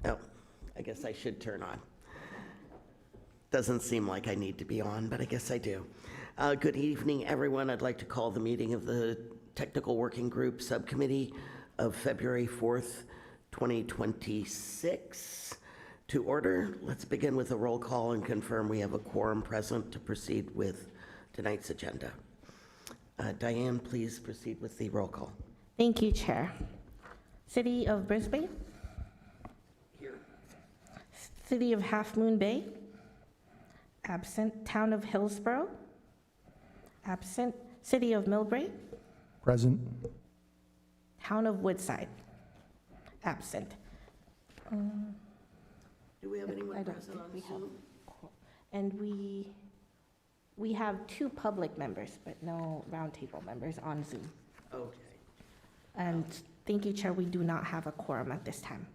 Oh, I guess I should turn on. Doesn't seem like I need to be on, but I guess I do. Good evening, everyone. I'd like to call the meeting of the Technical Working Group Subcommittee of February 4th, 2026 to order. Let's begin with a roll call and confirm we have a quorum present to proceed with tonight's agenda. Diane, please proceed with the roll call. Thank you, Chair. City of Brisbane? Here. City of Half Moon Bay? Absent. Town of Hillsborough? Absent. City of Millbrae? Present. Town of Woodside? Absent. Do we have anyone present on Zoom? And we have 2 public members, but no roundtable members on Zoom. Okay. And thank you, Chair, we do not have a quorum at this time.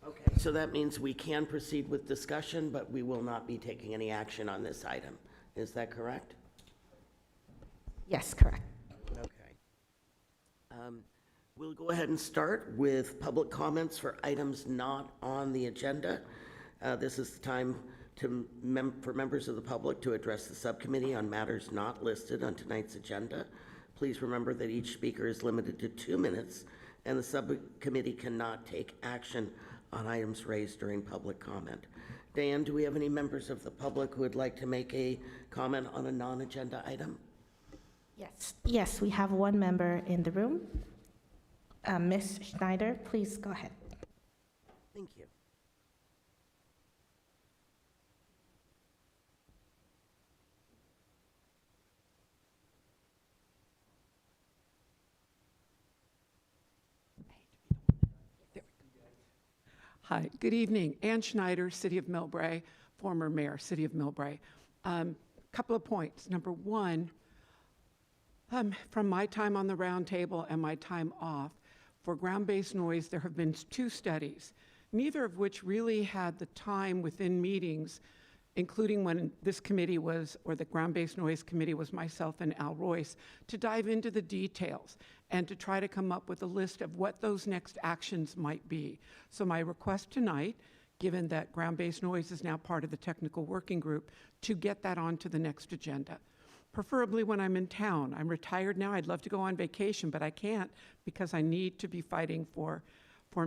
Okay, so that means we can proceed with discussion, but we will not be taking any action on this item. Is that correct? Yes, correct. Okay. We'll go ahead and start with public comments for items not on the agenda. This is the time for members of the public to address the subcommittee on matters not listed on tonight's agenda. Please remember that each speaker is limited to 2 minutes, and the subcommittee cannot take action on items raised during public comment. Dan, do we have any members of the public who would like to make a comment on a non-agenda item? Yes, we have 1 member in the room. Ms. Schneider, please go ahead. Thank you. Hi, good evening. Ann Schneider, City of Millbrae, former mayor, City of Millbrae. Couple of points. Number 1, from my time on the roundtable and my time off, for ground-based noise, there have been 2 studies, neither of which really had the time within meetings, including when this committee was, or the ground-based noise committee was myself and Al Royce, to dive into the details and to try to come up with a list of what those next actions might be. So my request tonight, given that ground-based noise is now part of the technical working group, to get that onto the next agenda. Preferably when I'm in town. I'm retired now. I'd love to go on vacation, but I can't because I need to be fighting for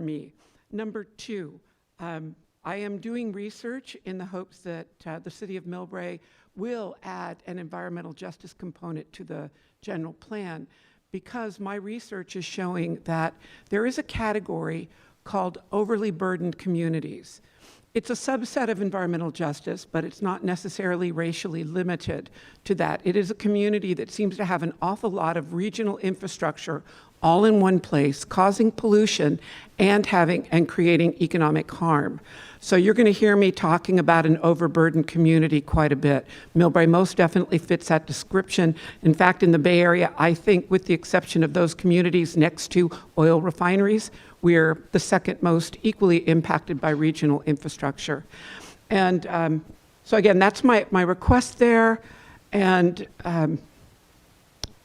me. Number 2, I am doing research in the hopes that the City of Millbrae will add an environmental justice component to the general plan, because my research is showing that there is a category called overly burdened communities. It's a subset of environmental justice, but it's not necessarily racially limited to that. It is a community that seems to have an awful lot of regional infrastructure all in one place, causing pollution and creating economic harm. So you're going to hear me talking about an overburdened community quite a bit. Millbrae most definitely fits that description. In fact, in the Bay Area, I think with the exception of those communities next to oil refineries, we're the second most equally impacted by regional infrastructure. And so again, that's my request there. And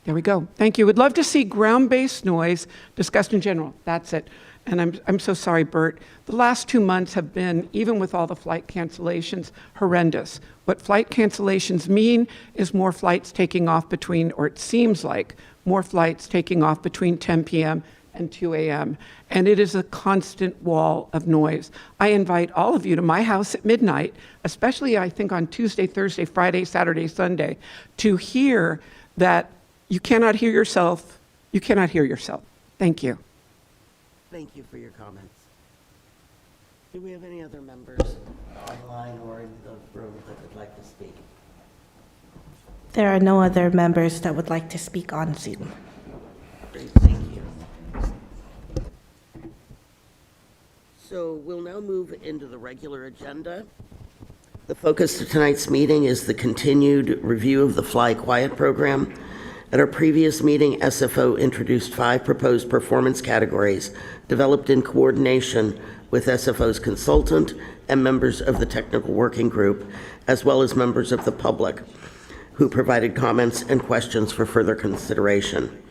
there we go. Thank you. Would love to see ground-based noise discussed in general. That's it. And I'm so sorry, Bert. The last 2 months have been, even with all the flight cancellations, horrendous. What flight cancellations mean is more flights taking off between, or it seems like, more flights taking off between 10 p.m. and 2 a.m. And it is a constant wall of noise. I invite all of you to my house at midnight, especially I think on Tuesday, Thursday, Friday, Saturday, Sunday, to hear that you cannot hear yourself. You cannot hear yourself. Thank you. Thank you for your comments. Do we have any other members online or in the room that would like to speak? There are no other members that would like to speak on Zoom. Great, thank you. So we'll now move into the regular agenda. The focus of tonight's meeting is the continued review of the Fly Quiet program. At our previous meeting, SFO introduced 5 proposed performance categories developed in coordination with SFO's consultant and members of the technical working group, as well as members of the public, who provided comments and questions for further consideration.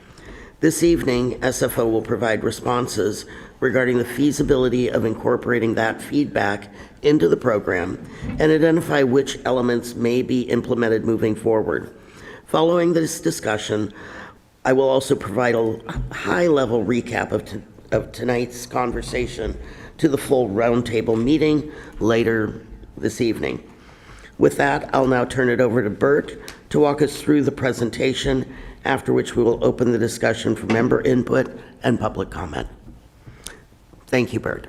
This evening, SFO will provide responses regarding the feasibility of incorporating that feedback into the program and identify which elements may be implemented moving forward. Following this discussion, I will also provide a high-level recap of tonight's conversation to the full roundtable meeting later this evening. With that, I'll now turn it over to Bert to walk us through the presentation, after which we will open the discussion for member input and public comment. Thank you, Bert.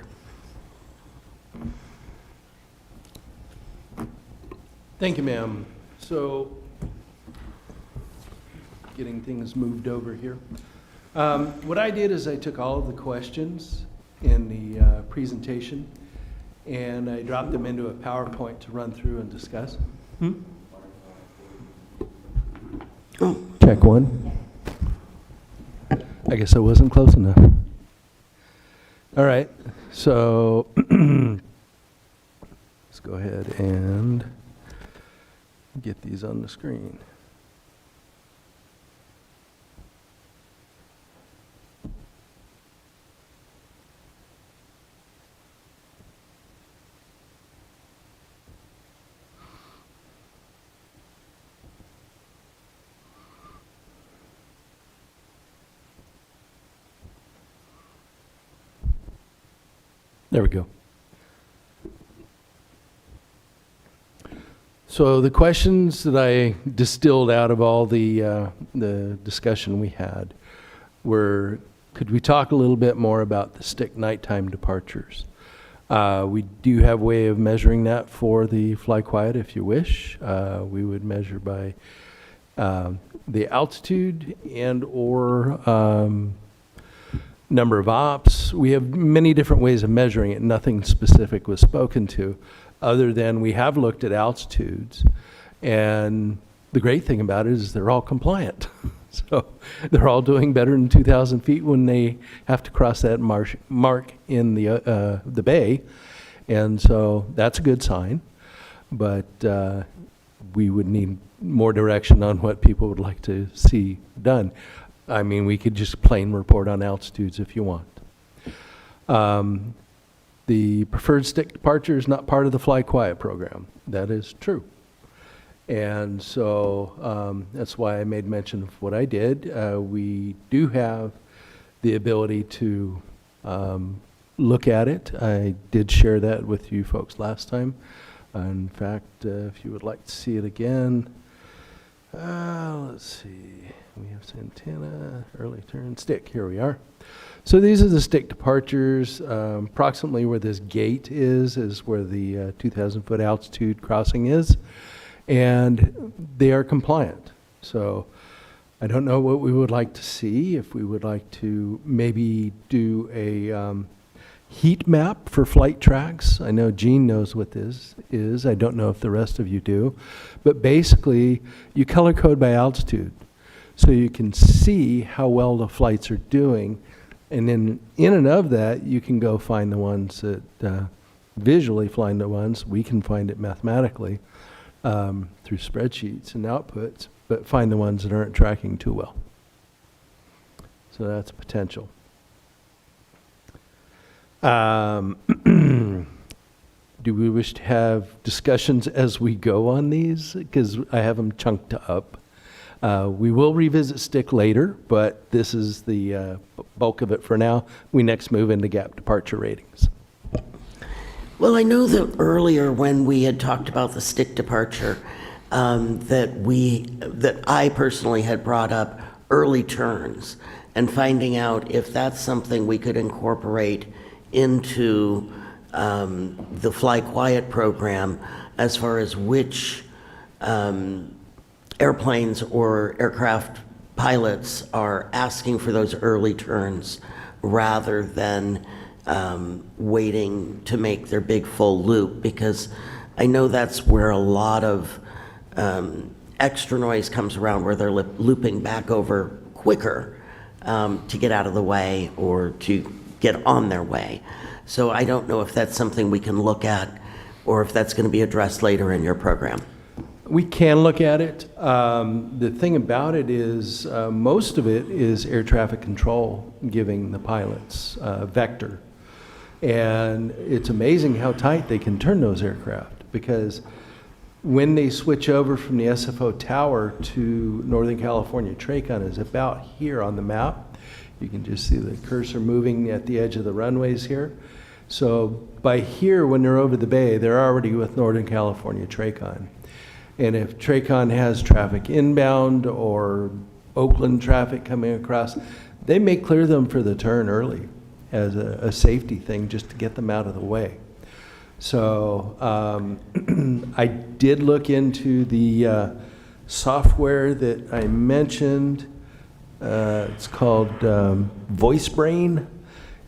Thank you, ma'am. So, getting things moved over here. What I did is I took all of the questions in the presentation and I dropped them into a PowerPoint to run through and discuss. Oh. Check one. I guess I wasn't close enough. All right, so let's go ahead and get these on the screen. There we go. So the questions that I distilled out of all the discussion we had were, could we talk a little bit more about the stick nighttime departures? We do have a way of measuring that for the fly quiet if you wish. We would measure by the altitude and or number of ops. We have many different ways of measuring it. Nothing specific was spoken to, other than we have looked at altitudes. And the great thing about it is they're all compliant. So they're all doing better than 2,000 feet when they have to cross that mark in the bay. And so that's a good sign. But we would need more direction on what people would like to see done. I mean, we could just plain report on altitudes if you want. The preferred stick departure is not part of the fly quiet program. That is true. And so that's why I made mention of what I did. We do have the ability to look at it. I did share that with you folks last time. In fact, if you would like to see it again, let's see. We have antenna, early turn, stick. Here we are. So these are the stick departures. Approximately where this gate is where the 2,000-foot altitude crossing is. And they are compliant. So I don't know what we would like to see. If we would like to maybe do a heat map for flight tracks. I know Gene knows what this is. I don't know if the rest of you do. But basically, you color code by altitude. So you can see how well the flights are doing. And then in and of that, you can go find the ones that visually find the ones. We can find it mathematically through spreadsheets and outputs, but find the ones that aren't tracking too well. So that's potential. Do we wish to have discussions as we go on these? Because I have them chunked up. We will revisit stick later, but this is the bulk of it for now. We next move into gap departure ratings. Well, I know that earlier when we had talked about the stick departure, that I personally had brought up early turns and finding out if that's something we could incorporate into the Fly Quiet program as far as which airplanes or aircraft pilots are asking for those early turns rather than waiting to make their big full loop, because I know that's where a lot of extra noise comes around, where they're looping back over quicker to get out of the way or to get on their way. So I don't know if that's something we can look at or if that's going to be addressed later in your program. We can look at it. The thing about it is, most of it is air traffic control giving the pilots vector. And it's amazing how tight they can turn those aircraft, because when they switch over from the SFO tower to Northern California TRACON is about here on the map. You can just see the cursor moving at the edge of the runways here. So by here, when they're over the bay, they're already with Northern California TRACON. And if TRACON has traffic inbound or Oakland traffic coming across, they may clear them for the turn early as a safety thing, just to get them out of the way. So I did look into the software that I mentioned. It's called VoiceBrain.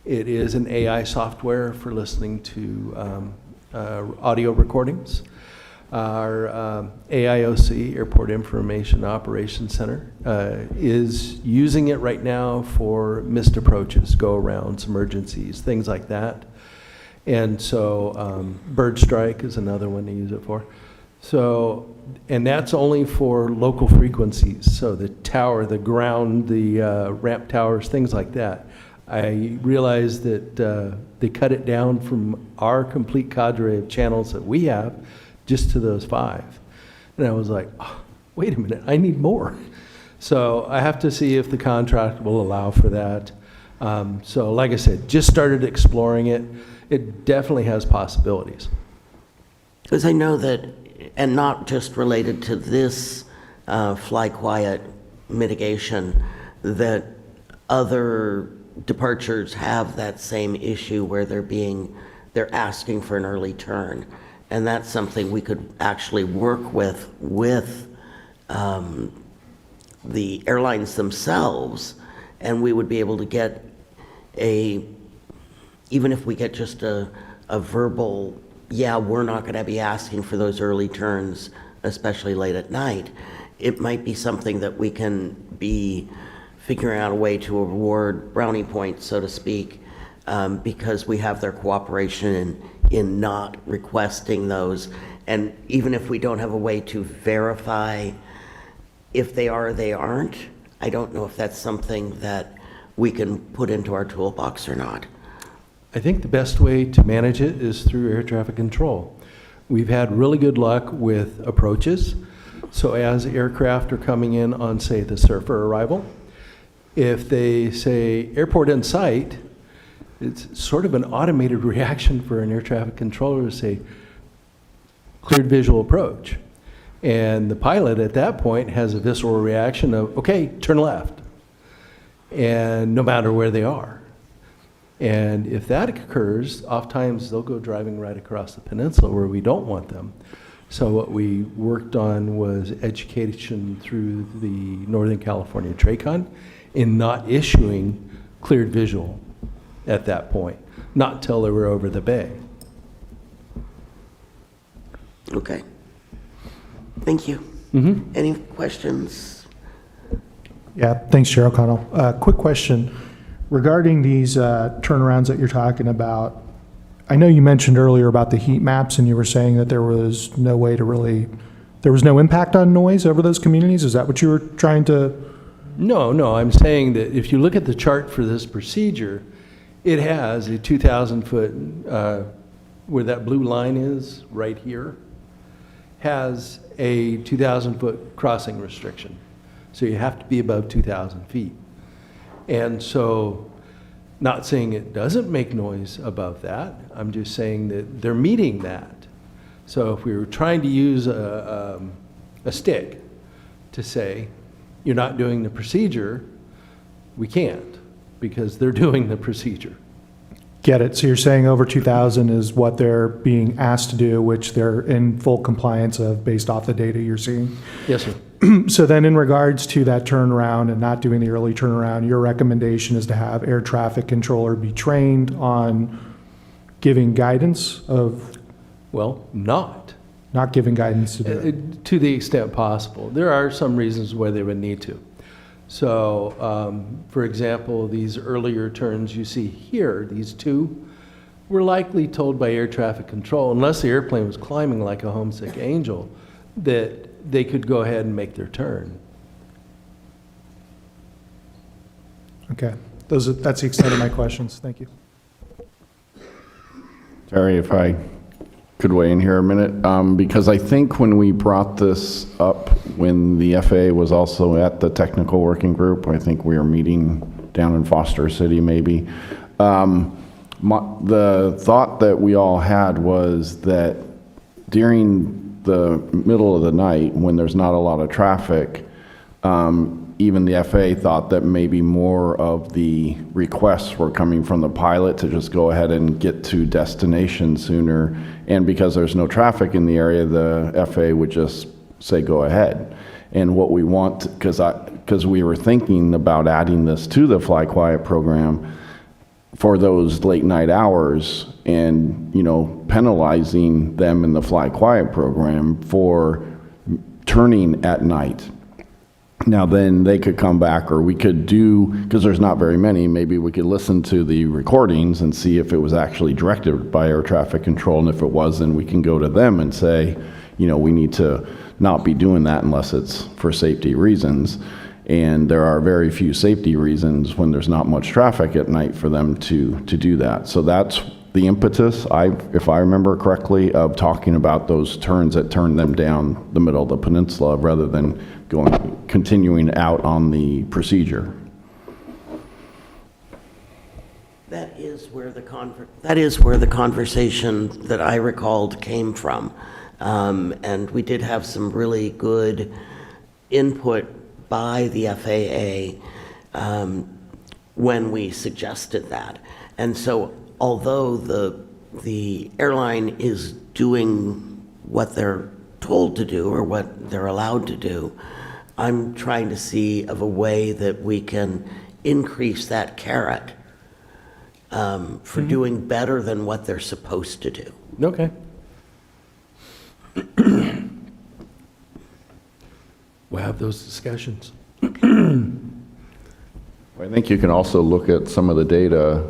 It is an AI software for listening to audio recordings. Our AIOC, Airport Information Operations Center, is using it right now for missed approaches, go-arounds, emergencies, things like that. And so bird strike is another one to use it for. So, and that's only for local frequencies. So the tower, the ground, the ramp towers, things like that. I realized that they cut it down from our complete cadre of channels that we have just to those 5. And I was like, oh, wait a minute, I need more. So I have to see if the contract will allow for that. So like I said, just started exploring it. It definitely has possibilities. Because I know that, and not just related to this fly quiet mitigation, that other departures have that same issue where they're asking for an early turn. And that's something we could actually work with the airlines themselves, and we would be able to get even if we get just a verbal, yeah, we're not going to be asking for those early turns, especially late at night, it might be something that we can be figuring out a way to award brownie points, so to speak, because we have their cooperation in not requesting those. And even if we don't have a way to verify if they are or they aren't, I don't know if that's something that we can put into our toolbox or not. I think the best way to manage it is through air traffic control. We've had really good luck with approaches. So as aircraft are coming in on, say, the surfer arrival, if they say airport in sight, it's sort of an automated reaction for an air traffic controller to say cleared visual approach. And the pilot at that point has a visceral reaction of, okay, turn left. And no matter where they are. And if that occurs, oftentimes they'll go driving right across the peninsula where we don't want them. So what we worked on was education through the Northern California TRACON in not issuing cleared visual at that point, not till they were over the bay. Okay. Thank you. Any questions? Yeah, thanks, Chair O'Connell. Quick question regarding these turnarounds that you're talking about. I know you mentioned earlier about the heat maps, and you were saying that there was no way to really, there was no impact on noise over those communities. Is that what you were trying to? No, I'm saying that if you look at the chart for this procedure, it has a 2,000 foot, where that blue line is right here, has a 2,000 foot crossing restriction. So you have to be above 2,000 feet. And so, not saying it doesn't make noise above that, I'm just saying that they're meeting that. So if we were trying to use a stick to say, you're not doing the procedure, we can't, because they're doing the procedure. Get it. So you're saying over 2,000 is what they're being asked to do, which they're in full compliance of based off the data you're seeing? Yes, sir. So then in regards to that turnaround and not doing the early turnaround, your recommendation is to have air traffic controller be trained on giving guidance of? Well, not. Not giving guidance to do it. To the extent possible. There are some reasons why they would need to. So, for example, these earlier turns you see here, these two, were likely told by air traffic control, unless the airplane was climbing like a homesick angel, that they could go ahead and make their turn. Okay, that's the extent of my questions. Thank you. Terry, if I could weigh in here a minute, because I think when we brought this up, when the FAA was also at the technical working group, I think we were meeting down in Foster City maybe, the thought that we all had was that during the middle of the night, when there's not a lot of traffic, even the FAA thought that maybe more of the requests were coming from the pilot to just go ahead and get to destination sooner. And because there's no traffic in the area, the FAA would just say, go ahead. And what we want, because we were thinking about adding this to the Fly Quiet program for those late night hours and, you know, penalizing them in the Fly Quiet program for turning at night. Now then they could come back, or we could do, because there's not very many, maybe we could listen to the recordings and see if it was actually directed by air traffic control, and if it was, then we can go to them and say, you know, we need to not be doing that unless it's for safety reasons. And there are very few safety reasons when there's not much traffic at night for them to do that. So that's the impetus, if I remember correctly, of talking about those turns that turn them down the middle of the peninsula rather than continuing out on the procedure. That is where the conversation that I recalled came from. And we did have some really good input by the FAA when we suggested that. And so although the airline is doing what they're told to do or what they're allowed to do, I'm trying to see of a way that we can increase that carrot for doing better than what they're supposed to do. Okay. We'll have those discussions. I think you can also look at some of the data,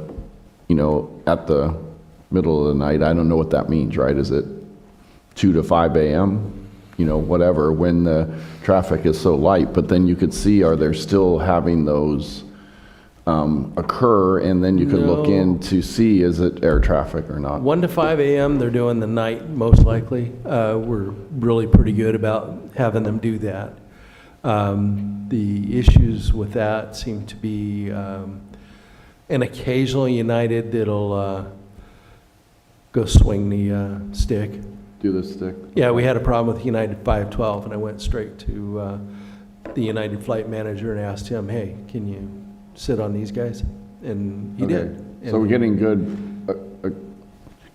you know, at the middle of the night. I don't know what that means, right? Is it 2 to 5 a.m.? You know, whatever, when the traffic is so light, but then you could see, are they still having those occur, and then you could look in to see, is it air traffic or not? 1 to 5 a.m., they're doing the night most likely. We're really pretty good about having them do that. The issues with that seem to be an occasional United that'll go swing the stick. Do the stick? Yeah, we had a problem with United 512, and I went straight to the United flight manager and asked him, hey, can you sit on these guys? And he did. So we're getting good,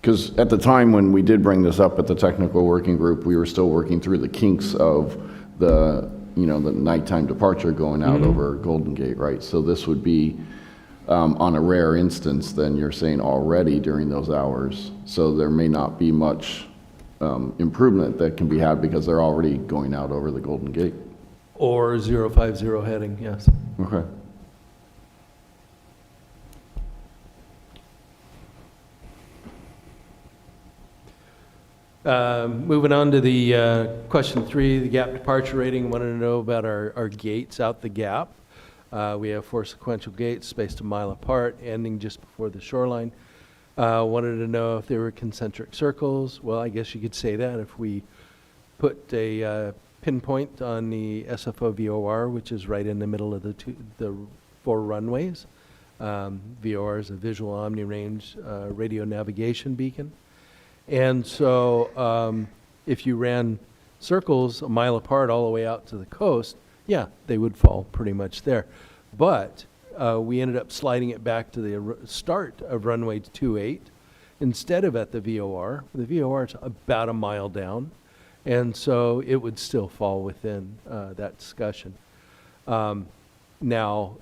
because at the time when we did bring this up at the technical working group, we were still working through the kinks of the, you know, the nighttime departure going out over Golden Gate, right? So this would be on a rare instance, then you're saying already during those hours. So there may not be much improvement that can be had because they're already going out over the Golden Gate. Or 050 heading, yes. Okay. Moving on to the question 3, the gap departure rating. Wanted to know about our gates out the gap. We have 4 sequential gates spaced a mile apart, ending just before the shoreline. Wanted to know if they were concentric circles. Well, I guess you could say that if we put a pinpoint on the SFO VOR, which is right in the middle of the 4 runways. VOR is a visual omni-range radio navigation beacon. And so if you ran circles a mile apart all the way out to the coast, yeah, they would fall pretty much there. But we ended up sliding it back to the start of runway 28 instead of at the VOR. The VOR is about a mile down, and so it would still fall within that discussion. Now,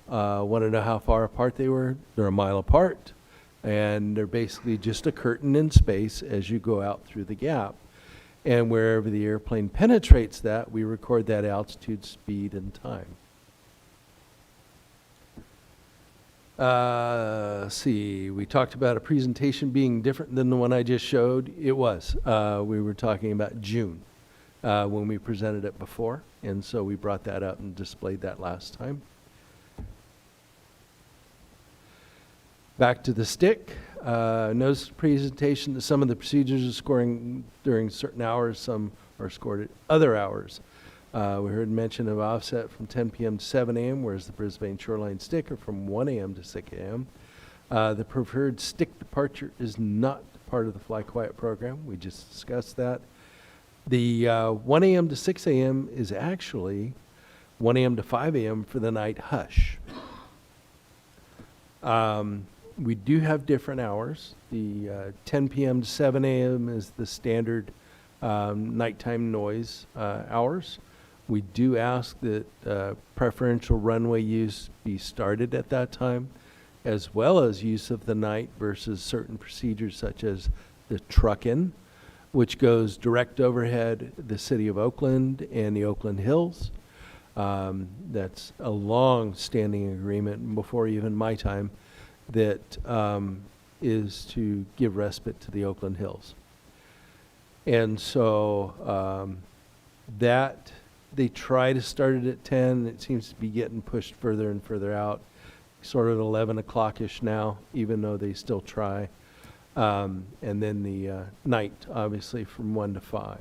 want to know how far apart they were? They're a mile apart, and they're basically just a curtain in space as you go out through the gap. And wherever the airplane penetrates that, we record that altitude, speed, and time. See, we talked about a presentation being different than the one I just showed. It was. We were talking about June. when we presented it before, and so we brought that up and displayed that last time. Back to the stick. Notice the presentation that some of the procedures are scoring during certain hours, some are scored at other hours. We heard mention of offset from 10 p.m. to 7 a.m., whereas the Brisbane Shoreline stick are from 1 a.m. to 6 a.m. The preferred stick departure is not part of the Fly Quiet program. We just discussed that. The 1 a.m. to 6 a.m. is actually 1 a.m. to 5 a.m. for the night hush. We do have different hours. The 10 p.m. to 7 a.m. is the standard nighttime noise hours. We do ask that preferential runway use be started at that time, as well as use of the night versus certain procedures such as the truck-in, which goes direct overhead the city of Oakland and the Oakland Hills. That's a long-standing agreement before even my time that is to give respite to the Oakland Hills. And so that they try to start it at 10. It seems to be getting pushed further and further out, sort of 11 o'clock-ish now, even though they still try. And then the night, obviously, from 1 to 5.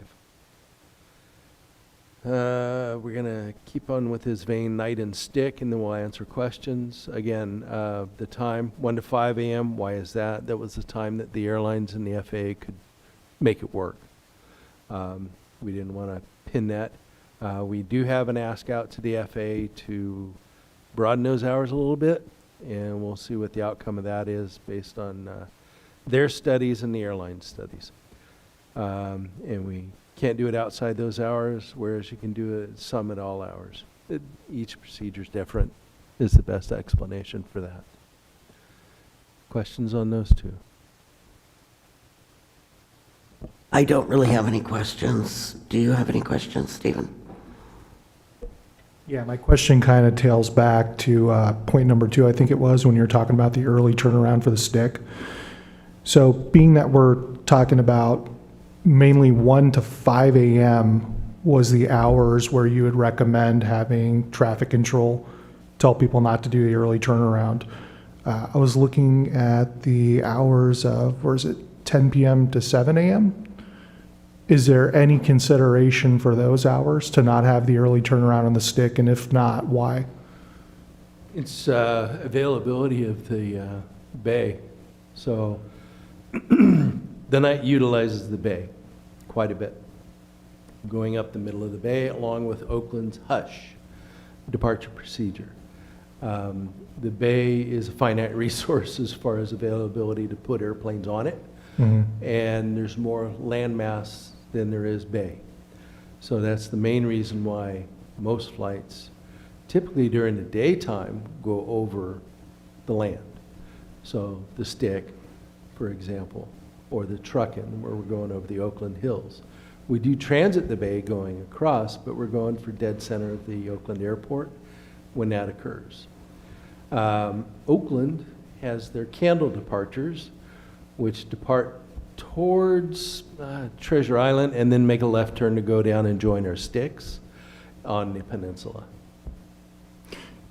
We're going to keep on with his vein, night and stick, and then we'll answer questions. Again, the time, 1 to 5 a.m., why is that? That was the time that the airlines and the FAA could make it work. We didn't want to pin that. We do have an ask out to the FAA to broaden those hours a little bit, and we'll see what the outcome of that is based on their studies and the airline studies. And we can't do it outside those hours, whereas you can do it some at all hours. Each procedure is different, is the best explanation for that. Questions on those two? I don't really have any questions. Do you have any questions, Stephen? Yeah, my question kind of tails back to point number 2, I think it was, when you were talking about the early turnaround for the stick. So being that we're talking about mainly 1 to 5 a.m. was the hours where you would recommend having traffic control, tell people not to do the early turnaround. I was looking at the hours of, where is it, 10 p.m. to 7 a.m.? Is there any consideration for those hours to not have the early turnaround on the stick? And if not, why? It's availability of the bay. So the night utilizes the bay quite a bit, going up the middle of the bay along with Oakland's hush departure procedure. The bay is a finite resource as far as availability to put airplanes on it, and there's more landmass than there is bay. So that's the main reason why most flights, typically during the daytime, go over the land. So the stick, for example, or the truck-in, where we're going over the Oakland Hills. We do transit the bay going across, but we're going for dead center of the Oakland Airport when that occurs. Oakland has their candle departures, which depart towards Treasure Island and then make a left turn to go down and join our sticks on the peninsula.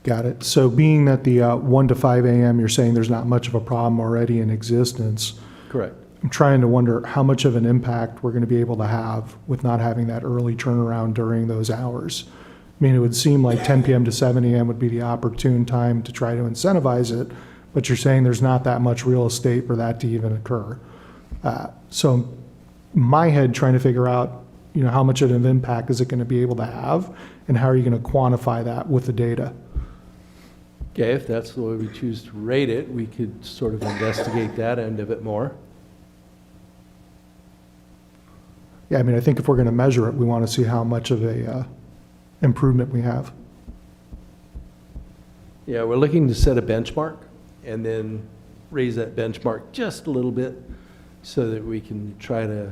Got it. So being that the 1 to 5 a.m., you're saying there's not much of a problem already in existence. Correct. I'm trying to wonder how much of an impact we're going to be able to have with not having that early turnaround during those hours. I mean, it would seem like 10 p.m. to 7 a.m. would be the opportune time to try to incentivize it, but you're saying there's not that much real estate for that to even occur. So my head trying to figure out, how much of an impact is it going to be able to have, and how are you going to quantify that with the data? Okay, if that's the way we choose to rate it, we could sort of investigate that end of it more. Yeah, I mean, I think if we're going to measure it, we want to see how much of a improvement we have. Yeah, we're looking to set a benchmark and then raise that benchmark just a little bit so that we can try to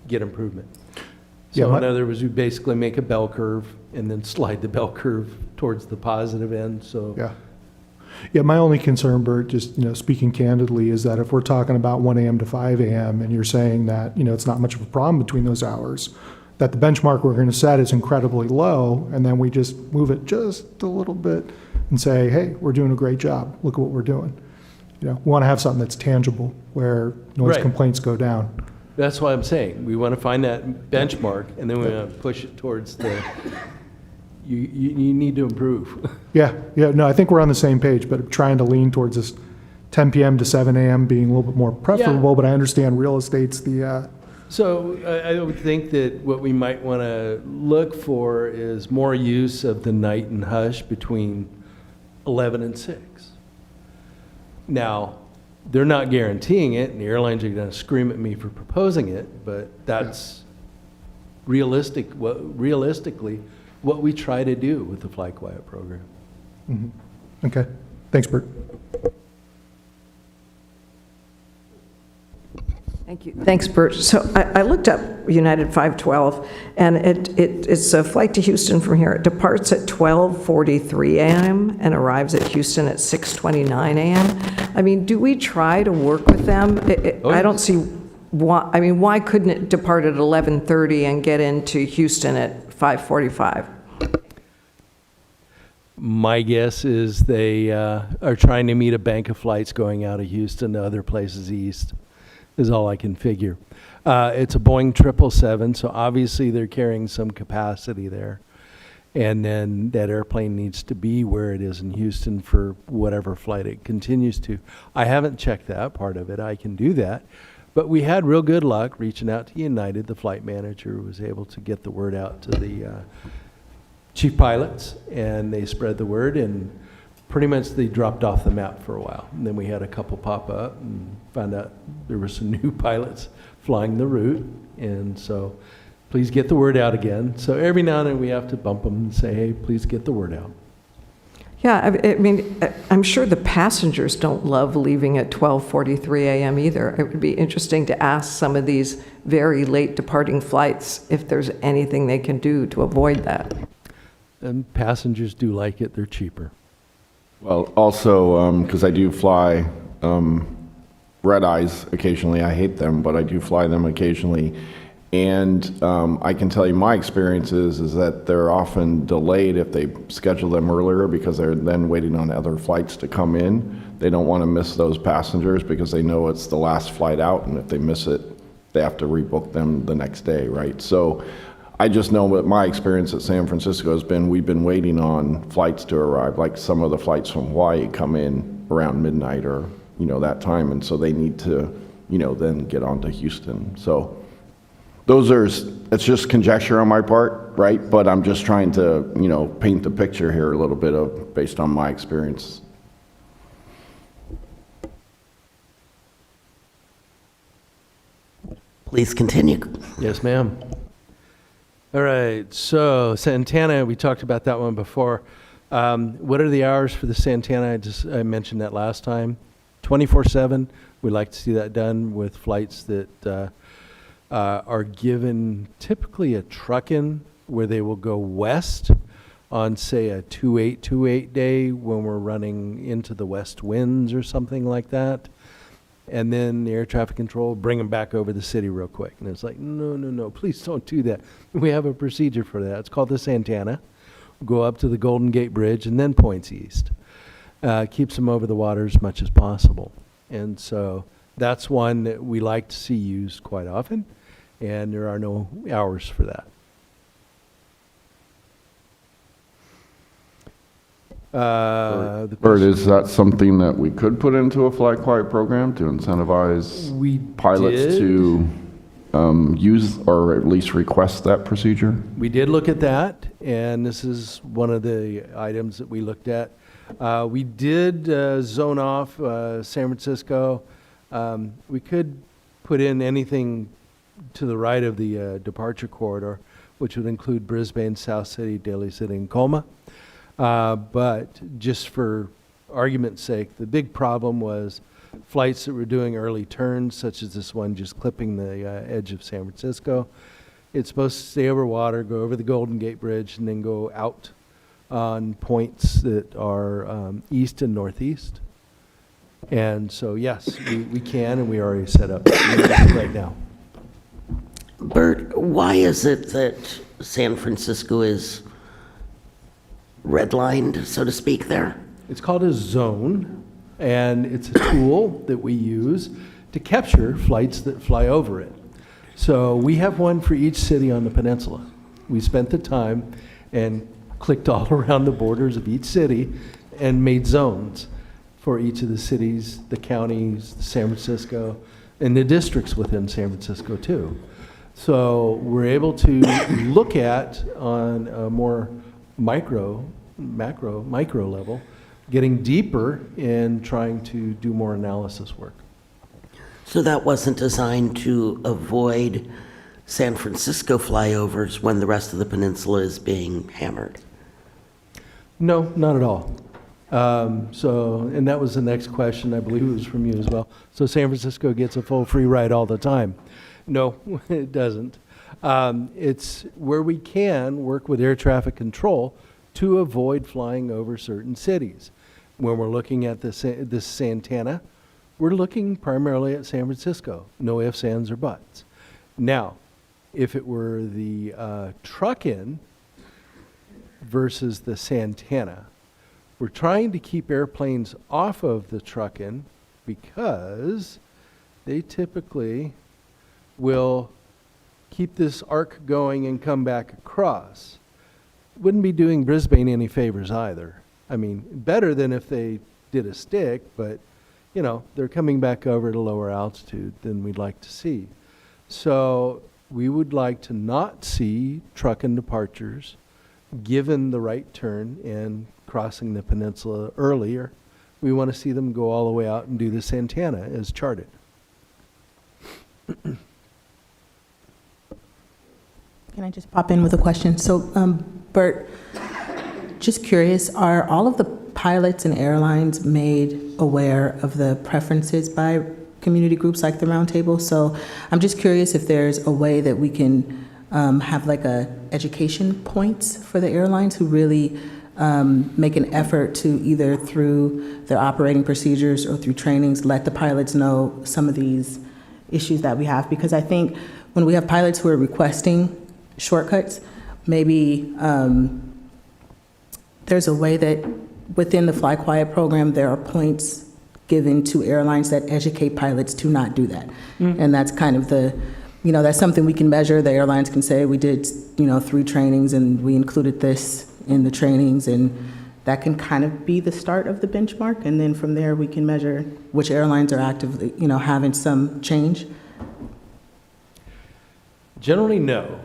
get improvement. Yeah, So in other words, we basically make a bell curve and then slide the bell curve towards the positive end, so. Yeah. Yeah, my only concern, Bert, just, speaking candidly, is that if we're talking about 1 a.m. to 5 a.m. and you're saying that, it's not much of a problem between those hours, that the benchmark we're going to set is incredibly low, and then we just move it just a little bit and say, hey, we're doing a great job. Look at what we're doing. You know, we want to have something that's tangible where noise Right. complaints go down. That's why I'm saying, we want to find that benchmark, and then we want to push it towards the, you need to improve. Yeah, no, I think we're on the same page, but trying to lean towards this 10 PM to 7 AM being a little bit more preferable, but I understand real estate's the, So I would think that what we might want to look for is more use of the night and hush between 11 and 6. Now, they're not guaranteeing it, and the airlines are going to scream at me for proposing it, but that's realistically what we try to do with the Fly Quiet program. okay. Thanks, Bert. Thank you. Thanks, Bert. So I looked up United 512, and it's a flight to Houston from here. It departs at 12:43 a.m. and arrives at Houston at 6:29 a.m. I mean, do we try to work with them? I don't see why, I mean, why couldn't it depart at 11:30 and get into Houston at 5:45? My guess is they are trying to meet a bank of flights going out of Houston to other places east, is all I can figure. It's a Boeing 777, so obviously they're carrying some capacity there. And then that airplane needs to be where it is in Houston for whatever flight it continues to. I haven't checked that part of it. I can do that. But we had real good luck reaching out to United. The flight manager was able to get the word out to the chief pilots, and they spread the word, and pretty much they dropped off the map for a while. And then we had a couple pop up and found out there were some new pilots flying the route. And so please get the word out again. So every now and then we have to bump them and say, hey, please get the word out. Yeah, I mean, I'm sure the passengers don't love leaving at 12:43 a.m. either. It would be interesting to ask some of these very late departing flights if there's anything they can do to avoid that. And passengers do like it. They're cheaper. Well, also, because I do fly red eyes occasionally. I hate them, but I do fly them occasionally. And I can tell you my experience is that they're often delayed if they schedule them earlier because they're then waiting on other flights to come in. They don't want to miss those passengers because they know it's the last flight out, and if they miss it, they have to rebook them the next day, right? So I just know that my experience at San Francisco has been we've been waiting on flights to arrive, like some of the flights from Hawaii come in around midnight or, that time, and so they need to, then get on to Houston. So it's just conjecture on my part, right? But I'm just trying to, paint the picture here a little bit of based on my experience. Please continue. Yes, ma'am. All right, so Santana, we talked about that one before. What are the hours for the Santana? I mentioned that last time. 24/7. We'd like to see that done with flights that are given typically a truck-in where they will go west on, say, a 2828 day when we're running into the west winds or something like that. And then the air traffic control bring them back over the city real quick. And it's like, no, please don't do that. We have a procedure for that. It's called the Santana. We'll go up to the Golden Gate Bridge and then points east. Keeps them over the water as much as possible. And so that's one that we like to see used quite often, and there are no hours for that. Bert, is that something that we could put into a Fly Quiet program to incentivize We pilots did. to use or at least request that procedure? We did look at that, and this is one of the items that we looked at. We did zone off San Francisco. We could put in anything to the right of the departure corridor, which would include Brisbane, South City, Daly City, and Colma. But just for argument's sake, the big problem was flights that were doing early turns, such as this one just clipping the edge of San Francisco. It's supposed to stay over water, go over the Golden Gate Bridge, and then go out on points that are east and northeast. And so, yes, we can, and we already set up right now. Bert, why is it that San Francisco is redlined, so to speak, there? It's called a zone, and it's a tool that we use to capture flights that fly over it. So we have one for each city on the peninsula. We spent the time and clicked all around the borders of each city and made zones for each of the cities, the counties, San Francisco, and the districts within San Francisco too. So we're able to look at on a more micro level, getting deeper in trying to do more analysis work. So that wasn't designed to avoid San Francisco flyovers when the rest of the peninsula is being hammered? No, not at all. And that was the next question, I believe it was from you as well. So San Francisco gets a full free ride all the time? No, it doesn't. It's where we can work with air traffic control to avoid flying over certain cities. When we're looking at this Santana, we're looking primarily at San Francisco, no ifs, ands, or buts. Now, if it were the truck-in versus the Santana, we're trying to keep airplanes off of the truck-in because they typically will keep this arc going and come back across. Wouldn't be doing Brisbane any favors either. I mean, better than if they did a stick, but you know, they're coming back over at a lower altitude than we'd like to see. So we would like to not see truck-in departures given the right turn and crossing the peninsula earlier. We want to see them go all the way out and do the Santana as charted. Can I just pop in with a question? So, Bert, just curious, are all of the pilots and airlines made aware of the preferences by community groups like the Roundtable? So I'm just curious if there's a way that we can have like a education points for the airlines who really make an effort to either through their operating procedures or through trainings let the pilots know some of these issues that we have. Because I think when we have pilots who are requesting shortcuts, maybe there's a way that within the Fly Quiet program, there are points given to airlines that educate pilots to not do that. And that's kind of the, you know, that's something we can measure. The airlines can say, we did, you know, 3 trainings and we included this in the trainings, and that can kind of be the start of the benchmark. And then from there, we can measure which airlines are actively, you know, having some change. Generally, no.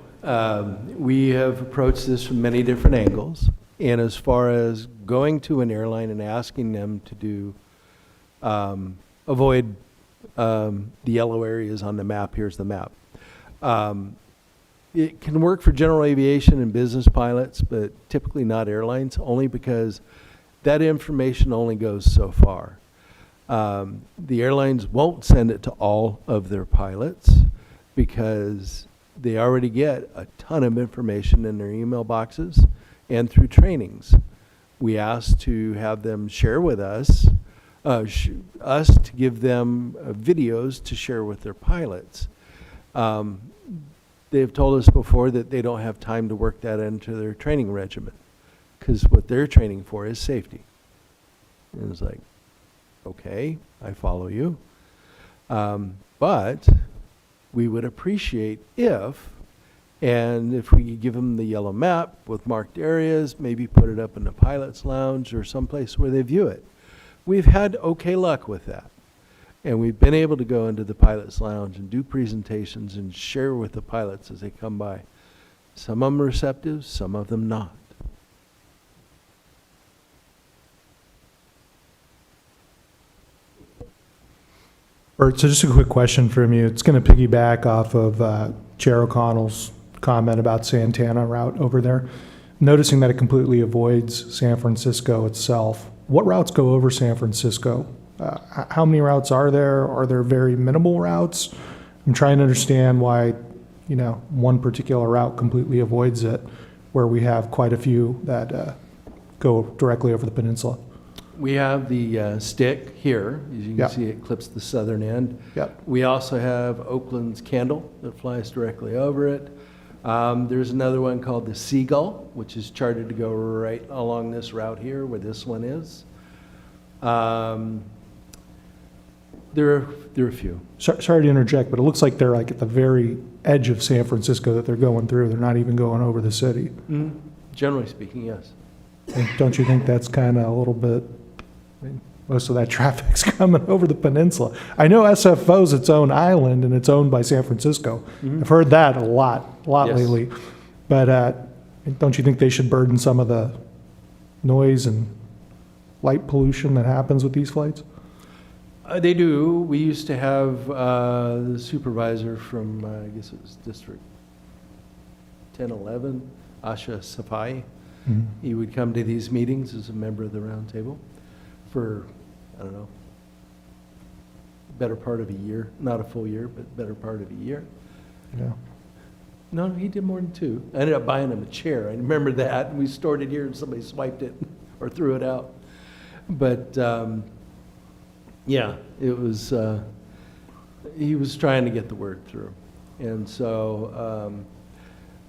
We have approached this from many different angles. And as far as going to an airline and asking them to do, avoid the yellow areas on the map, here's the map. It can work for general aviation and business pilots, but typically not airlines, only because that information only goes so far. The airlines won't send it to all of their pilots because they already get a ton of information in their email boxes and through trainings. We ask to have them share with us, us to give them videos to share with their pilots. They've told us before that they don't have time to work that into their training regimen because what they're training for is safety. And it's like, okay, I follow you. But we would appreciate if we could give them the yellow map with marked areas, maybe put it up in the pilot's lounge or someplace where they view it. We've had okay luck with that. And we've been able to go into the pilot's lounge and do presentations and share with the pilots as they come by. Some of them receptive, some of them not. Bert, so just a quick question from you. It's going to piggyback off of Chair O'Connell's comment about Santana route over there. Noticing that it completely avoids San Francisco itself. What routes go over San Francisco? How many routes are there? Are there very minimal routes? I'm trying to understand why, you know, one particular route completely avoids it, where we have quite a few that go directly over the peninsula. We have the stick here. As you can Yep. see, it clips the southern end. Yep. We also have Oakland's candle that flies directly over it. There's another one called the Seagull, which is chartered to go right along this route here where this one is. There are a few. Sorry to interject, but it looks like they're like at the very edge of San Francisco that they're going through. They're not even going over the city. Generally speaking, yes. And don't you think that's kind of a little bit, I mean, most of that traffic's coming over the peninsula. I know SFO's its own island and it's owned by San Francisco. I've heard that a lot Yes. lately. But don't you think they should burden some of the noise and light pollution that happens with these flights? They do. We used to have the supervisor from, I guess it was District 1011, Asha Safai. He would come to these meetings as a member of the Roundtable for, I don't know, better part of a year. Not a full year, but better part of a year. Yeah. No, he did more than 2. I ended up buying him a chair. I remember that. We stored it here and somebody swiped it or threw it out. But, yeah, it was, he was trying to get the word through. And so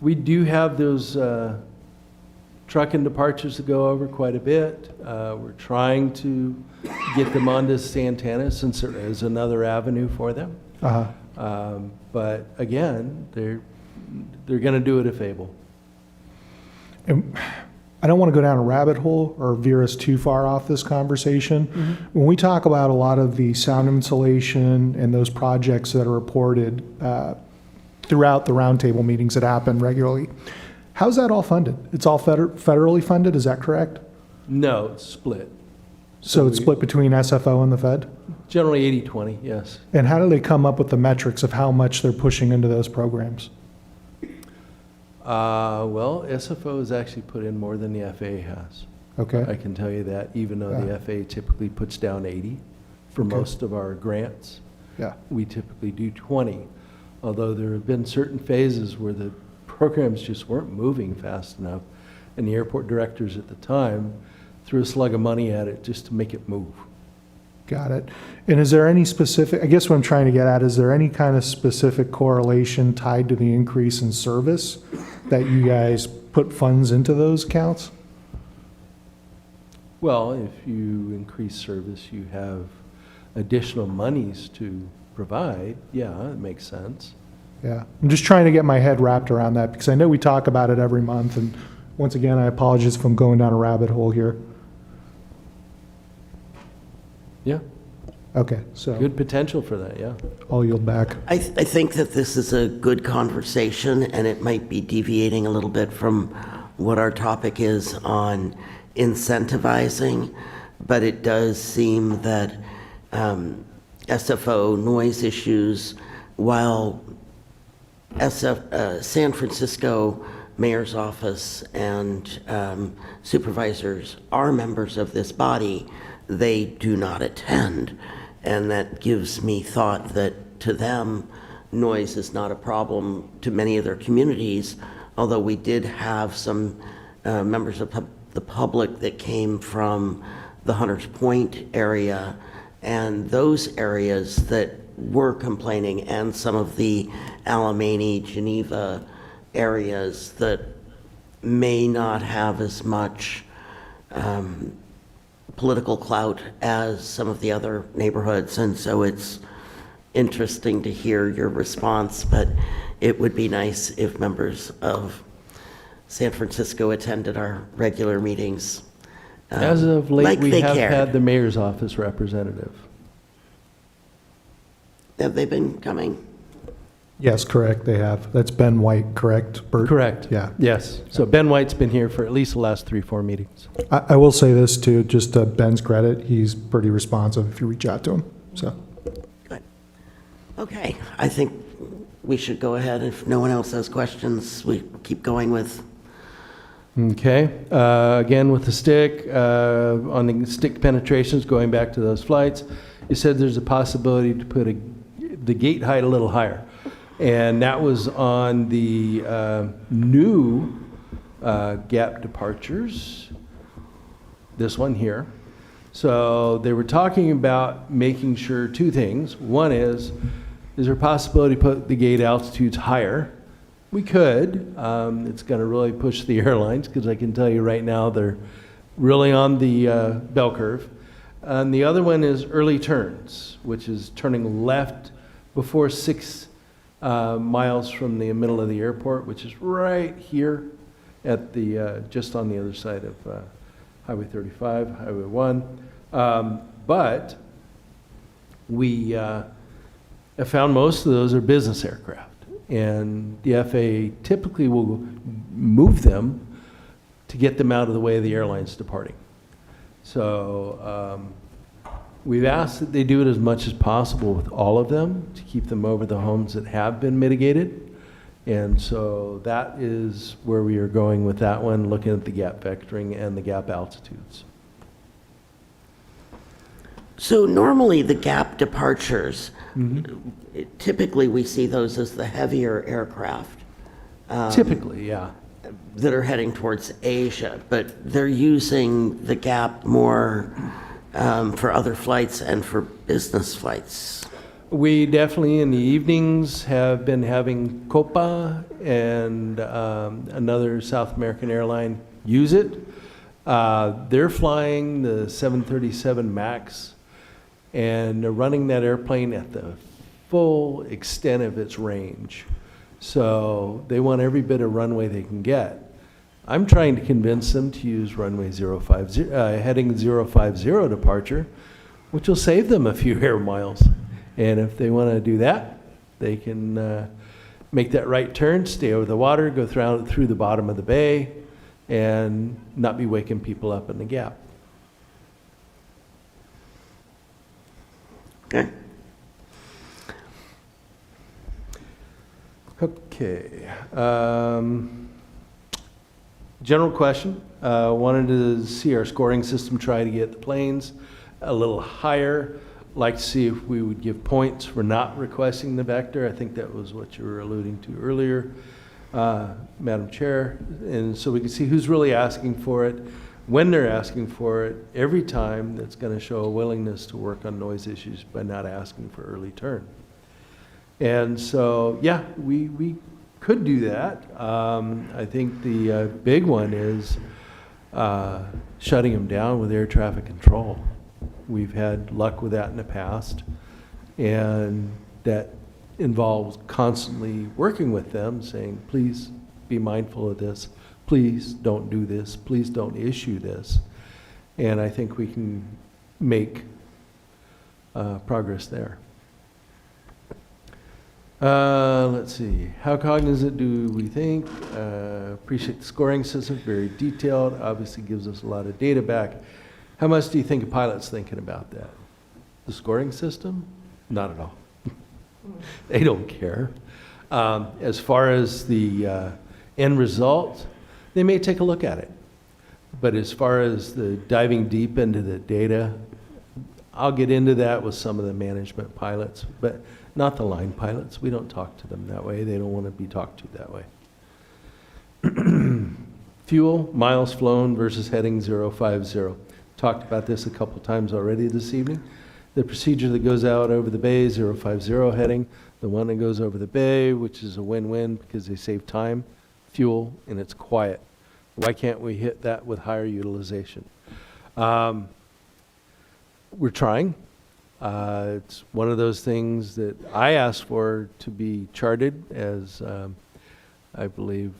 we do have those trucking departures that go over quite a bit. We're trying to get them onto Santana since there is another avenue for them. But again, they're going to do it if able. And I don't want to go down a rabbit hole or veer us too far off this conversation. When we talk about a lot of the sound insulation and those projects that are reported throughout the roundtable meetings that happen regularly, how's that all funded? It's all federally funded, is that correct? No, it's split. So it's we- split between SFO and the Fed? Generally 80-20, yes. And how do they come up with the metrics of how much they're pushing into those programs? Well, SFO has actually put in more than the FAA has. I Okay, can tell you that, even though the FAA typically puts down 80 for Okay. most of our grants. yeah, We typically do 20, although there have been certain phases where the programs just weren't moving fast enough, and the airport directors at the time threw a slug of money at it just to make it move. got it. And is there any specific, I guess what I'm trying to get at, is there any kind of specific correlation tied to the increase in service that you guys put funds into those accounts? Well, if you increase service, you have additional monies to provide. Yeah, it makes sense. Yeah, I'm just trying to get my head wrapped around that because I know we talk about it every month. And once again, I apologize if I'm going down a rabbit hole here. Yeah, Okay, so good potential for that, yeah. I'll yield back. I think that this is a good conversation, and it might be deviating a little bit from what our topic is on incentivizing, but it does seem that SFO noise issues, while San Francisco Mayor's Office and supervisors are members of this body, they do not attend. And that gives me thought that to them, noise is not a problem to many of their communities, although we did have some members of the public that came from the Hunters Point area and those areas that were complaining, and some of the Alamany, Geneva areas that may not have as much political clout as some of the other neighborhoods. And so it's interesting to hear your response, but it would be nice if members of San Francisco attended our regular meetings. As of late, like we they have cared. had the mayor's office representative. Have they been coming? Yes, correct, they have. That's Ben White, correct, Bert? Correct. Yeah. Yes. So Ben White's been here for at least the last 3-4 meetings. I will say this too, just to Ben's credit, he's pretty responsive if you reach out to him, so. Good. Okay, I think we should go ahead. If no one else has questions, we keep going with. Okay, again with the stick, on the stick penetrations, going back to those flights, you said there's a possibility to put the gate height a little higher. And that was on the new gap departures, this one here. So they were talking about making sure two things. One is there a possibility to put the gate altitudes higher? We could. It's going to really push the airlines, because I can tell you right now they're really on the bell curve. And the other one is early turns, which is turning left before 6 miles from the middle of the airport, which is right here at the just on the other side of Highway 35, Highway 1. But we have found most of those are business aircraft. And the FAA typically will move them to get them out of the way of the airlines departing. So we've asked that they do it as much as possible with all of them to keep them over the homes that have been mitigated. And so that is where we are going with that one, looking at the gap vectoring and the gap altitudes. So normally the gap departures, typically we see those as the heavier aircraft Typically, yeah. that are heading towards Asia, but they're using the gap more for other flights and for business flights. We definitely in the evenings have been having Copa and another South American airline use it. They're flying the 737 MAX, and they're running that airplane at the full extent of its range. So they want every bit of runway they can get. I'm trying to convince them to use runway 050, heading 050 departure, which will save them a few air miles. And if they want to do that, they can make that right turn, stay over the water, go through the bottom of the bay, and not be waking people up in the gap. Okay. Okay. General question. Wanted to see our scoring system try to get the planes a little higher. Like to see if we would give points for not requesting the vector. I think that was what you were alluding to earlier, Madam Chair. And so we can see who's really asking for it, when they're asking for it, every time. That's going to show a willingness to work on noise issues by not asking for early turn. And so, yeah, we could do that. I think the big one is shutting them down with air traffic control. We've had luck with that in the past, and that involves constantly working with them, saying, please be mindful of this, please don't do this, please don't issue this. And I think we can make progress there. Let's see, how cognizant do we think? Appreciate the scoring system, very detailed, obviously gives us a lot of data back. How much do you think a pilot's thinking about that? The scoring system? Not at all. They don't care. As far as the end result, they may take a look at it. But as far as the diving deep into the data, I'll get into that with some of the management pilots, but not the line pilots. We don't talk to them that way. They don't want to be talked to that way. Fuel, miles flown versus heading 050. Talked about this a couple times already this evening. The procedure that goes out over the bay, 050 heading, the one that goes over the bay, which is a win-win because they save time, fuel, and it's quiet. Why can't we hit that with higher utilization? We're trying. It's one of those things that I asked for to be charted, as I believe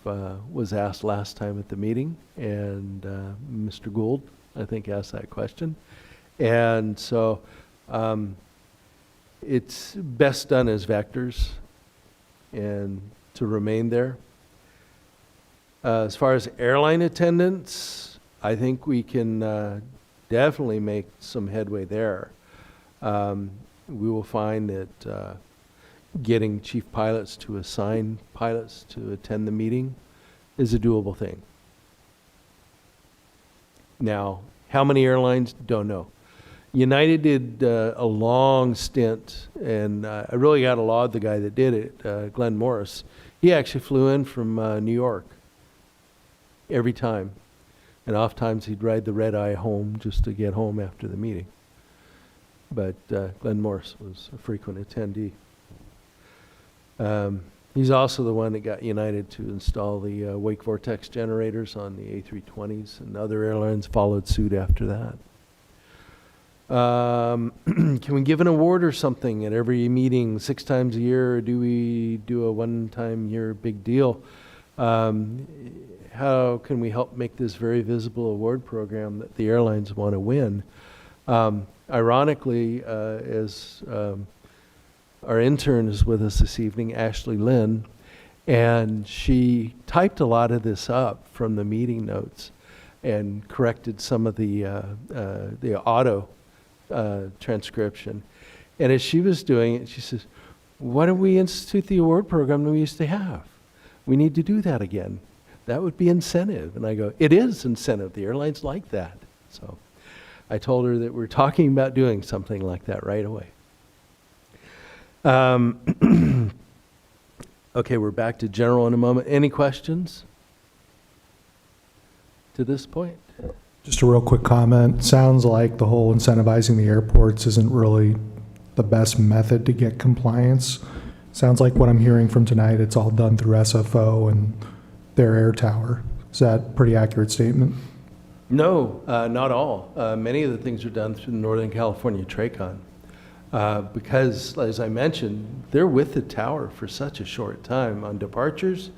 was asked last time at the meeting, and Mr. Gould, I think, asked that question. And so it's best done as vectors and to remain there. As far as airline attendance, I think we can definitely make some headway there. We will find that getting chief pilots to assign pilots to attend the meeting is a doable thing. Now, how many airlines? Don't know. United did a long stint, and I really got to laud the guy that did it, Glenn Morris. He actually flew in from New York every time. And oftentimes he'd ride the red eye home just to get home after the meeting. But Glenn Morse was a frequent attendee. He's also the one that got United to install the wake vortex generators on the A320s, and other airlines followed suit after that. Can we give an award or something at every meeting 6 times a year, or do we do a one-time year big deal? How can we help make this very visible award program that the airlines want to win? Ironically, as our intern is with us this evening, Ashley Lynn, and she typed a lot of this up from the meeting notes and corrected some of the auto transcription. And as she was doing it, she says, why don't we institute the award program that we used to have? We need to do that again. That would be incentive. And I go, it is incentive. The airlines like that. So I told her that we're talking about doing something like that right away. Okay, we're back to general in a moment. Any questions to this point? Just a real quick comment. Sounds like the whole incentivizing the airports isn't really the best method to get compliance. Sounds like what I'm hearing from tonight, it's all done through SFO and their air tower. Is that a pretty accurate statement? No, not all. Many of the things are done through the Northern California TRACON. Because, as I mentioned, they're with the tower for such a short time on departures.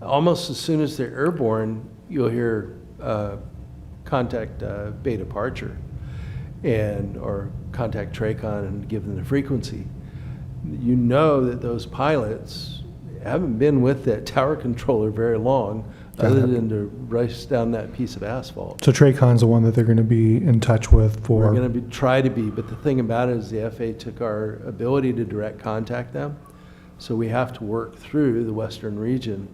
Almost as soon as they're airborne, you'll hear contact bay departure or contact TRACON and give them the frequency. You know that those pilots haven't been with that tower controller very long, other than to race down that piece of asphalt. So TRACON's the one that they're going to be in touch with for... We're going to try to be, but the thing about it is the FAA took our ability to direct contact them, so we have to work through the western region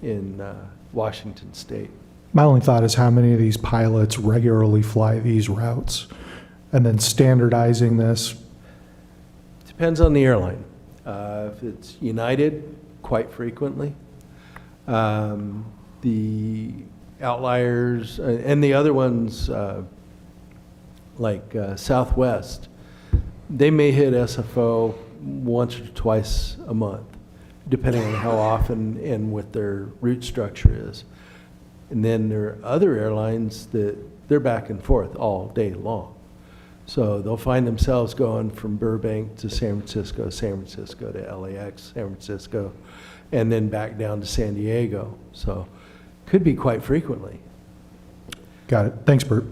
in Washington State. My only thought is how many of these pilots regularly fly these routes? And then standardizing this. Depends on the airline. If it's United, quite frequently. The outliers and the other ones, like Southwest, they may hit SFO once or twice a month, depending on how often and what their route structure is. And then there are other airlines that they're back and forth all day long. So they'll find themselves going from Burbank to San Francisco to LAX, San Francisco, and then back down to San Diego. So could be quite frequently. Got it. Thanks, Bert.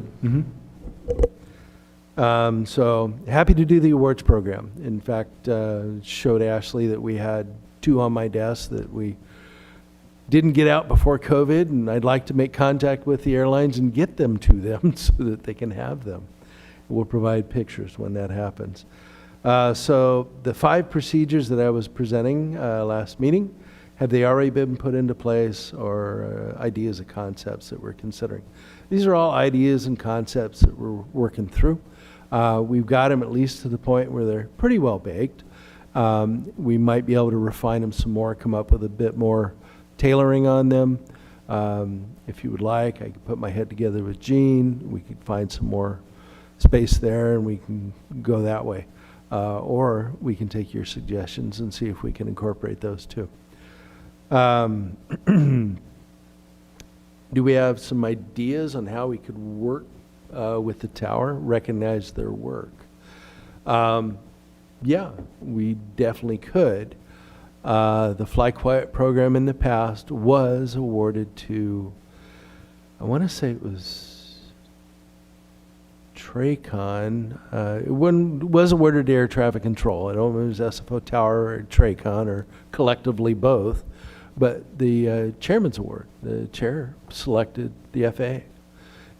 So happy to do the awards program. In fact, showed Ashley that we had 2 on my desk that we didn't get out before COVID, and I'd like to make contact with the airlines and get them to them so that they can have them. We'll provide pictures when that happens. So the 5 procedures that I was presenting last meeting, have they already been put into place, or ideas and concepts that we're considering? These are all ideas and concepts that we're working through. We've got them at least to the point where they're pretty well baked. We might be able to refine them some more, come up with a bit more tailoring on them. If you would like, I could put my head together with Gene. We could find some more space there and we can go that way. Or we can take your suggestions and see if we can incorporate those too. Do we have some ideas on how we could work with the tower, recognize their work? Yeah, we definitely could. The Fly Quiet program in the past was awarded to, I want to say it was TRACON. It was awarded to air traffic control. I don't know if it was SFO Tower or TRACON or collectively both. But the chairman's award, the chair selected the FAA,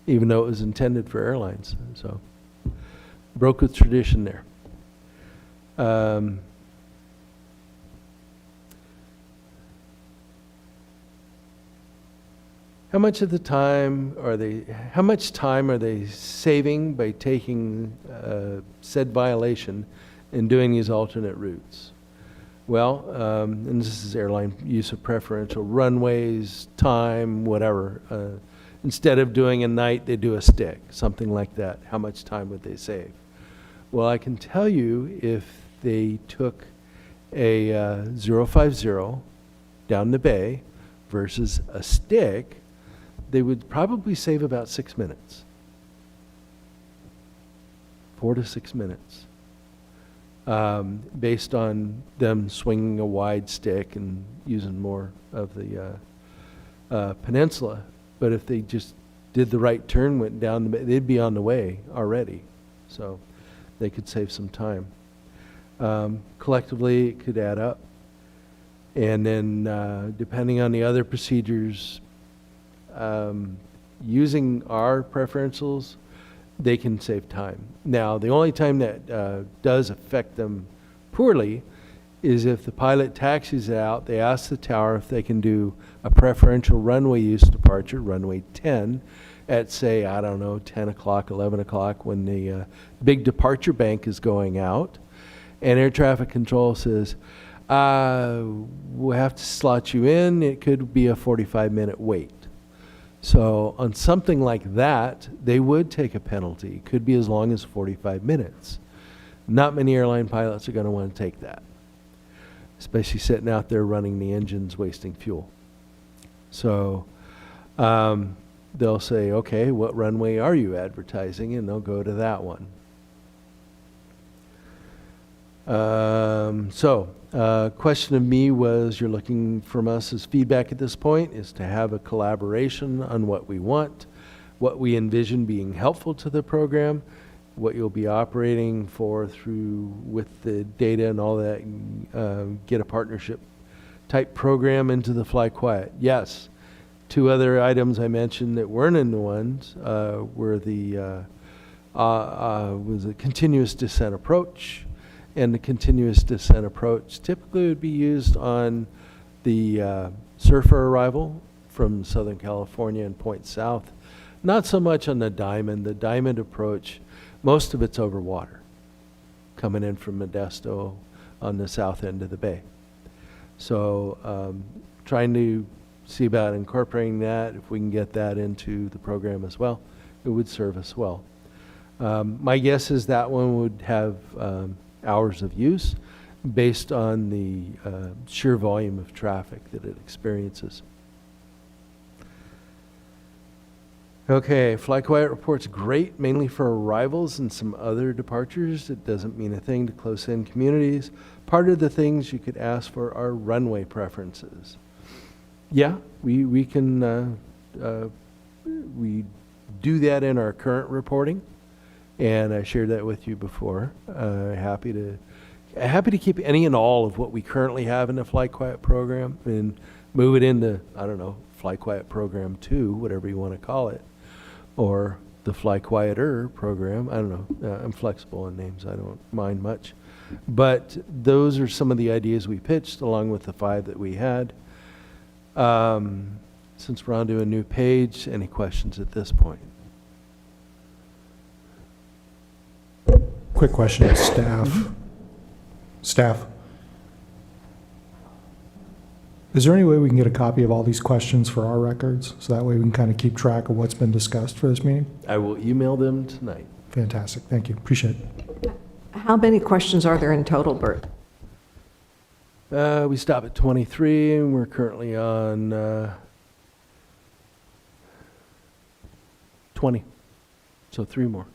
even though it was intended for airlines. So broke with tradition there. How much time are they saving by taking said violation and doing these alternate routes? Well, and this is airline use of preferential runways, time, whatever. instead of doing a night, they do a stick, something like that. How much time would they save? Well, I can tell you if they took a 050 down the bay versus a stick, they would probably save about 6 minutes. 4 to 6 minutes. Based on them swinging a wide stick and using more of the peninsula. But if they just did the right turn, went down, they'd be on the way already. So they could save some time. Collectively, it could add up. And then depending on the other procedures, using our preferentials, they can save time. Now, the only time that does affect them poorly is if the pilot taxis out, they ask the tower if they can do a preferential runway use departure, runway 10, at say, I don't know, 10 o'clock, 11 o'clock, when the big departure bank is going out. And air traffic control says, we'll have to slot you in. It could be a 45-minute wait. So on something like that, they would take a penalty. It could be as long as 45 minutes. Not many airline pilots are going to want to take that, especially sitting out there running the engines, wasting fuel. So they'll say, okay, what runway are you advertising? And they'll go to that one. Question of me was, you're looking from us as feedback at this point, is to have a collaboration on what we want, what we envision being helpful to the program, what you'll be operating for through with the data and all that, get a partnership type program into the Fly Quiet. Yes, 2 other items I mentioned that weren't in the ones were the was a continuous descent approach. And the continuous descent approach typically would be used on the surfer arrival from Southern California and point south. Not so much on the diamond. The diamond approach, most of it's over water, coming in from Modesto on the south end of the bay. So trying to see about incorporating that. If we can get that into the program as well, it would serve us well. My guess is that one would have hours of use based on the sheer volume of traffic that it experiences. Okay, Fly Quiet reports great, mainly for arrivals and some other departures. It doesn't mean a thing to close-in communities. Part of the things you could ask for are runway preferences. Yeah, we can we do that in our current reporting. And I shared that with you before. Happy to keep any and all of what we currently have in the Fly Quiet program and move it into, I don't know, Fly Quiet program 2, whatever you want to call it, or the Fly Quieter program. I don't know. I'm flexible in names. I don't mind much. But those are some of the ideas we pitched along with the 5 that we had. Since we're on to a new page, any questions at this point? Quick question to staff. Staff, is there any way we can get a copy of all these questions for our records? So that way we can kind of keep track of what's been discussed for this meeting? I will email them tonight. Fantastic. Thank you. Appreciate it. How many questions are there in total, Bert? We stop at 23, and we're currently on 20. So 3 more.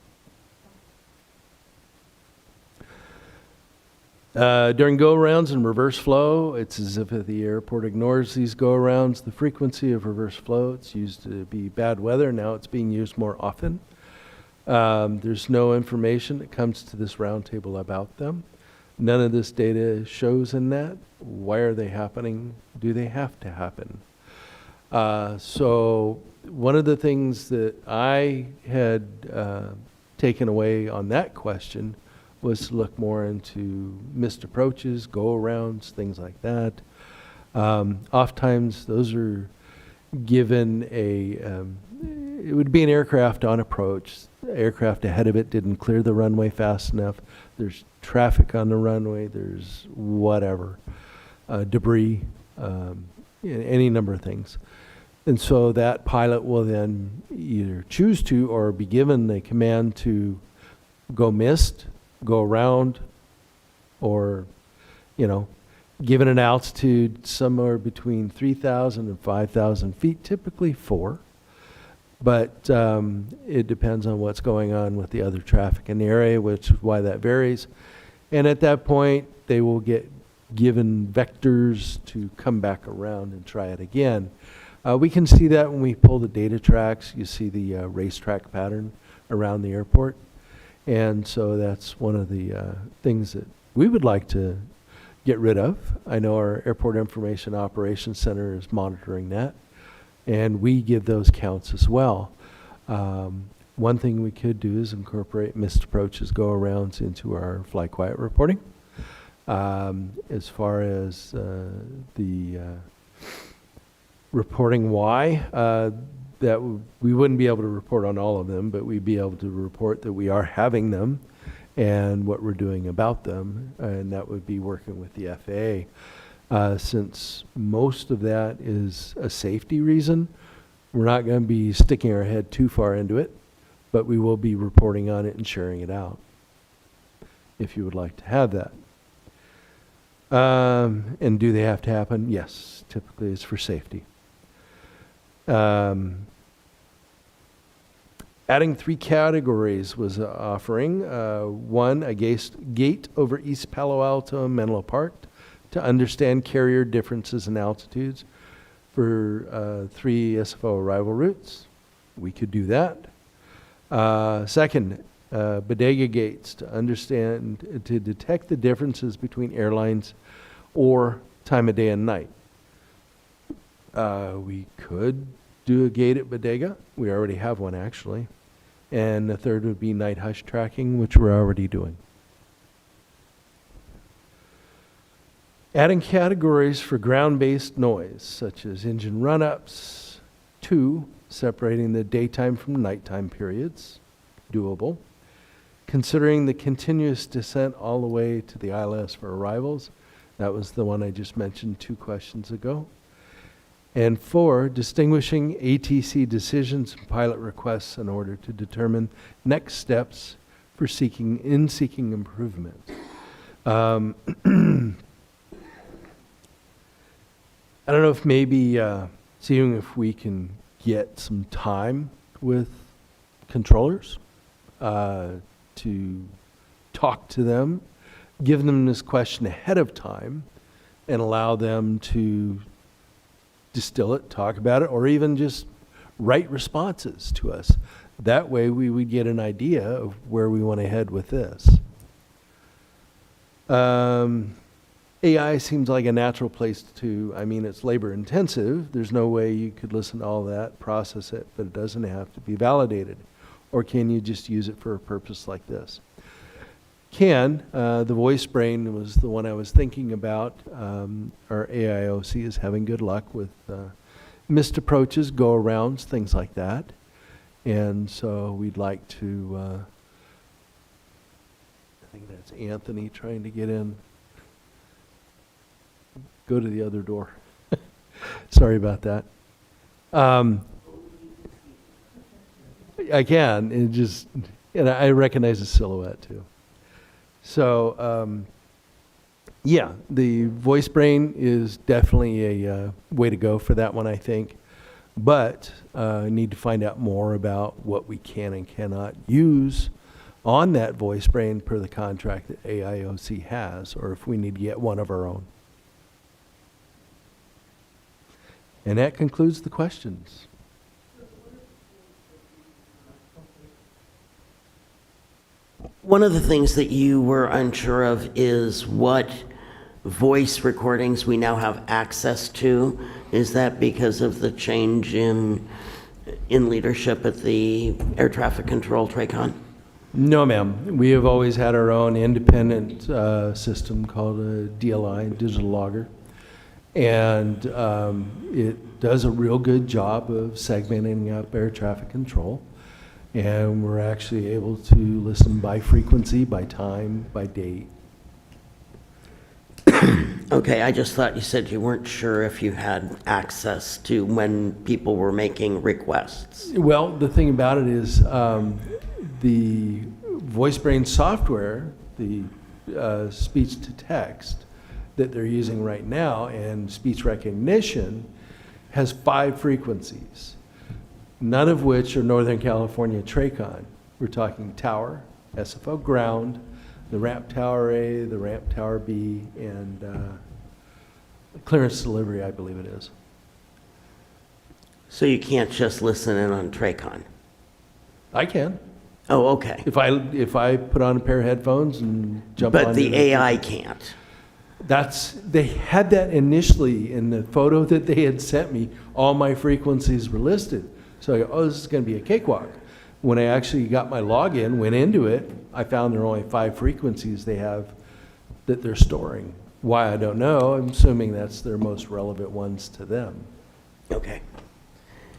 During go-arounds and reverse flow, it's as if the airport ignores these go-arounds. The frequency of reverse flow, it's used to be bad weather. Now it's being used more often. There's no information that comes to this roundtable about them. None of this data shows in that. Why are they happening? Do they have to happen? So one of the things that I had taken away on that question was to look more into missed approaches, go-arounds, things like that. Oftentimes, those are given it would be an aircraft on approach. The aircraft ahead of it didn't clear the runway fast enough. There's traffic on the runway. There's whatever, debris, any number of things. And so that pilot will then either choose to or be given the command to go missed, go around, or, given an altitude somewhere between 3,000 and 5,000 feet, typically 4. But it depends on what's going on with the other traffic in the area, which is why that varies. And at that point, they will get given vectors to come back around and try it again. We can see that when we pull the data tracks. You see the racetrack pattern around the airport. And so that's one of the things that we would like to get rid of. I know our Airport Information Operations Center is monitoring that, and we give those counts as well. One thing we could do is incorporate missed approaches, go-arounds into our fly quiet reporting. As far as the reporting why, we wouldn't be able to report on all of them, but we'd be able to report that we are having them and what we're doing about them, and that would be working with the FAA. Since most of that is a safety reason, we're not going to be sticking our head too far into it, but we will be reporting on it and sharing it out, if you would like to have that. And do they have to happen? Yes, typically it's for safety. Adding 3 categories was an offering. One, a gate over East Palo Alto and Menlo Park to understand carrier differences in altitudes for 3 SFO arrival routes. We could do that. Second, bodega gates to understand, to detect the differences between airlines or time of day and night. We could do a gate at bodega. We already have one, actually. And the third would be night hush tracking, which we're already doing. Adding categories for ground-based noise, such as engine run-ups. 2, separating the daytime from nighttime periods. Doable. Considering the continuous descent all the way to the ILS for arrivals. That was the one I just mentioned 2 questions ago. And 4, distinguishing ATC decisions and pilot requests in order to determine next steps for seeking improvement. I don't know if maybe seeing if we can get some time with controllers to talk to them, give them this question ahead of time, and allow them to distill it, talk about it, or even just write responses to us. That way we would get an idea of where we want to head with this. AI seems like a natural place to, it's labor intensive. There's no way you could listen to all that, process it, but it doesn't have to be validated. Or can you just use it for a purpose like this? The voice brain was the one I was thinking about. Our AIOC is having good luck with missed approaches, go-arounds, things like that. And so we'd like to, I think that's Anthony trying to get in. Go to the other door. Sorry about that. I can, and I recognize the silhouette too. So, the voice brain is definitely a way to go for that one, I think. But I need to find out more about what we can and cannot use on that voice brain per the contract that AIOC has, or if we need to get one of our own. And that concludes the questions. One of the things that you were unsure of is what voice recordings we now have access to. Is that because of the change in leadership at the Air Traffic Control TRACON? No, ma'am. We have always had our own independent system called a DLI, Digital Logger. And it does a real good job of segmenting up air traffic control. And we're actually able to listen by frequency, by time, by date. Okay, I just thought you said you weren't sure if you had access to when people were making requests. Well, the thing about it is, the voice brain software, the speech to text that they're using right now and speech recognition has 5 frequencies, none of which are Northern California TRACON. We're talking tower, SFO ground, the ramp tower A, the ramp tower B, and clearance delivery, I believe it is. So you can't just listen in on TRACON? I can. Oh, okay. If I put on a pair of headphones and jump on. But the AI can't? They had that initially in the photo that they had sent me, all my frequencies were listed. So I go, oh, this is gonna be a cakewalk. When I actually got my login, went into it, I found there are only 5 frequencies they have that they're storing. Why, I don't know. I'm assuming that's their most relevant ones to them. Okay.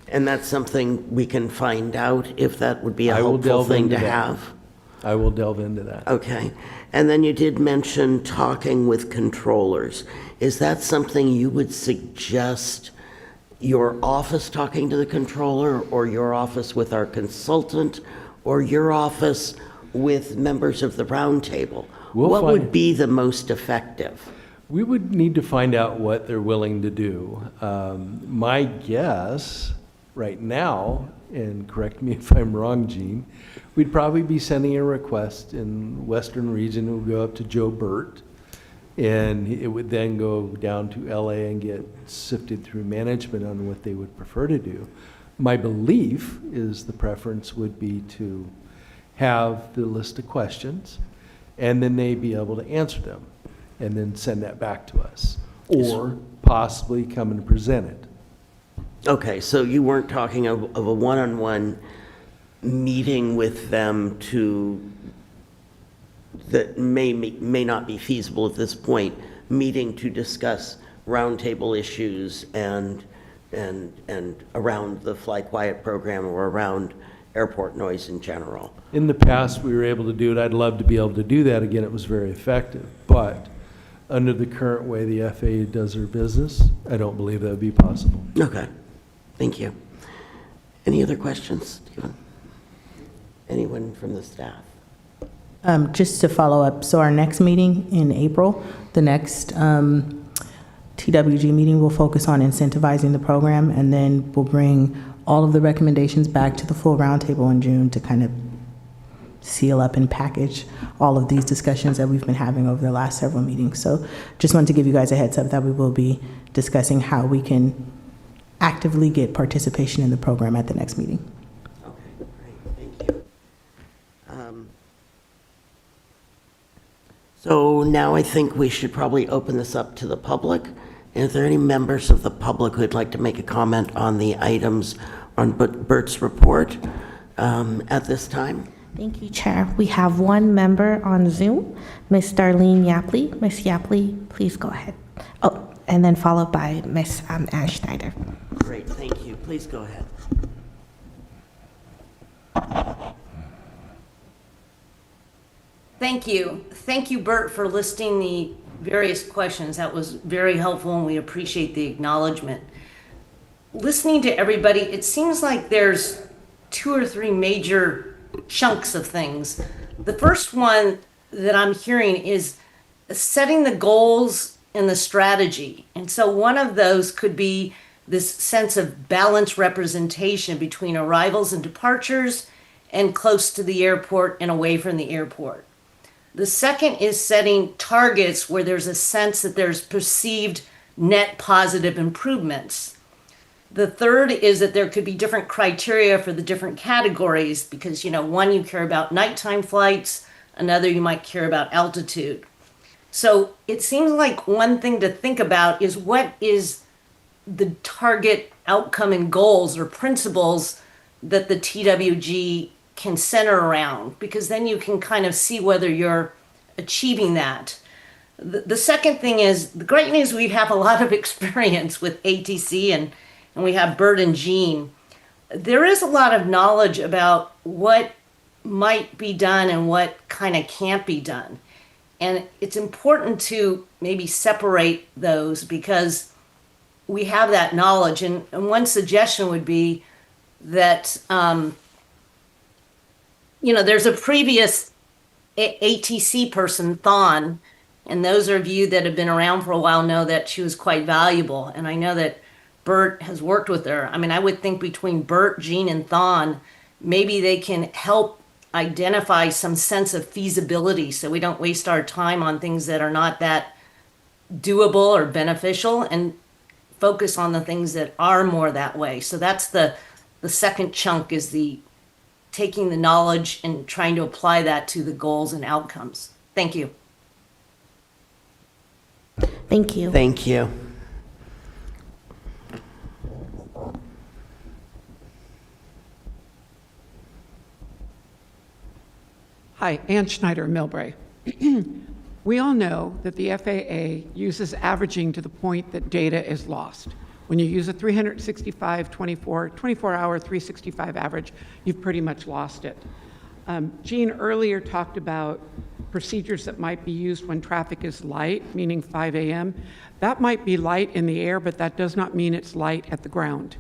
And that's something we can find out if that would be a I will helpful delve thing into to that. have? I will delve into that. Okay. And then you did mention talking with controllers. Is that something you would suggest your office talking to the controller, or your office with our consultant, or your office with members of the roundtable? What would be the most effective? We would need to find out what they're willing to do. My guess right now, and correct me if I'm wrong, Gene, we'd probably be sending a request in Western region. It would go up to Joe Burt, and it would then go down to LA and get sifted through management on what they would prefer to do. My belief is the preference would be to have the list of questions, and then they be able to answer them, and then send that back to us, or possibly come and present it. Okay, so you weren't talking of a one-on-one meeting with them that may not be feasible at this point, meeting to discuss roundtable issues and around the Fly Quiet program or around airport noise in general. In the past, we were able to do it. I'd love to be able to do that again. It was very effective. But under the current way the FAA does their business, I don't believe that would be possible. Okay, thank you. Any other questions, Stephen? Anyone from the staff? Just to follow up, so our next meeting in April, the next TWG meeting will focus on incentivizing the program, and then we'll bring all of the recommendations back to the full roundtable in June to kind of seal up and package all of these discussions that we've been having over the last several meetings. So just wanted to give you guys a heads up that we will be discussing how we can actively get participation in the program at the next meeting. Okay, great, thank you. So now I think we should probably open this up to the public. Is there any members of the public who'd like to make a comment on the items on Bert's report at this time? Thank you, Chair. We have one member on Zoom, Ms. Darlene Yapley. Ms. Yapley, please go ahead. Oh, and then followed by Ms. Ann Schneider. Great, thank you. Please go ahead. Thank you. Thank you, Bert, for listing the various questions. That was very helpful, and we appreciate the acknowledgement. Listening to everybody, it seems like there's 2 or 3 major chunks of things. The first one that I'm hearing is setting the goals and the strategy. And so one of those could be this sense of balanced representation between arrivals and departures and close to the airport and away from the airport. The second is setting targets where there's a sense that there's perceived net positive improvements. The third is that there could be different criteria for the different categories because, one you care about nighttime flights, another you might care about altitude. So it seems like one thing to think about is what is the target outcome and goals or principles that the TWG can center around, because then you can kind of see whether you're achieving that. The second thing is, the great news, we have a lot of experience with ATC and we have Bert and Jean. There is a lot of knowledge about what might be done and what kind of can't be done. And it's important to maybe separate those because we have that knowledge. And one suggestion would be that, there's a previous ATC person, Thon, and those of you that have been around for a while know that she was quite valuable. And I know that Bert has worked with her. I mean, I would think between Bert, Jean, and Thon, maybe they can help identify some sense of feasibility so we don't waste our time on things that are not that doable or beneficial and focus on the things that are more that way. So that's the second chunk, is the taking the knowledge and trying to apply that to the goals and outcomes. Thank you. Thank you. Thank you. Hi, Ann Schneider, Millbrae. We all know that the FAA uses averaging to the point that data is lost. When you use a 24-hour, 365 average, you've pretty much lost it. Jean earlier talked about procedures that might be used when traffic is light, meaning 5 a.m. That might be light in the air, but that does not mean it's light at the ground.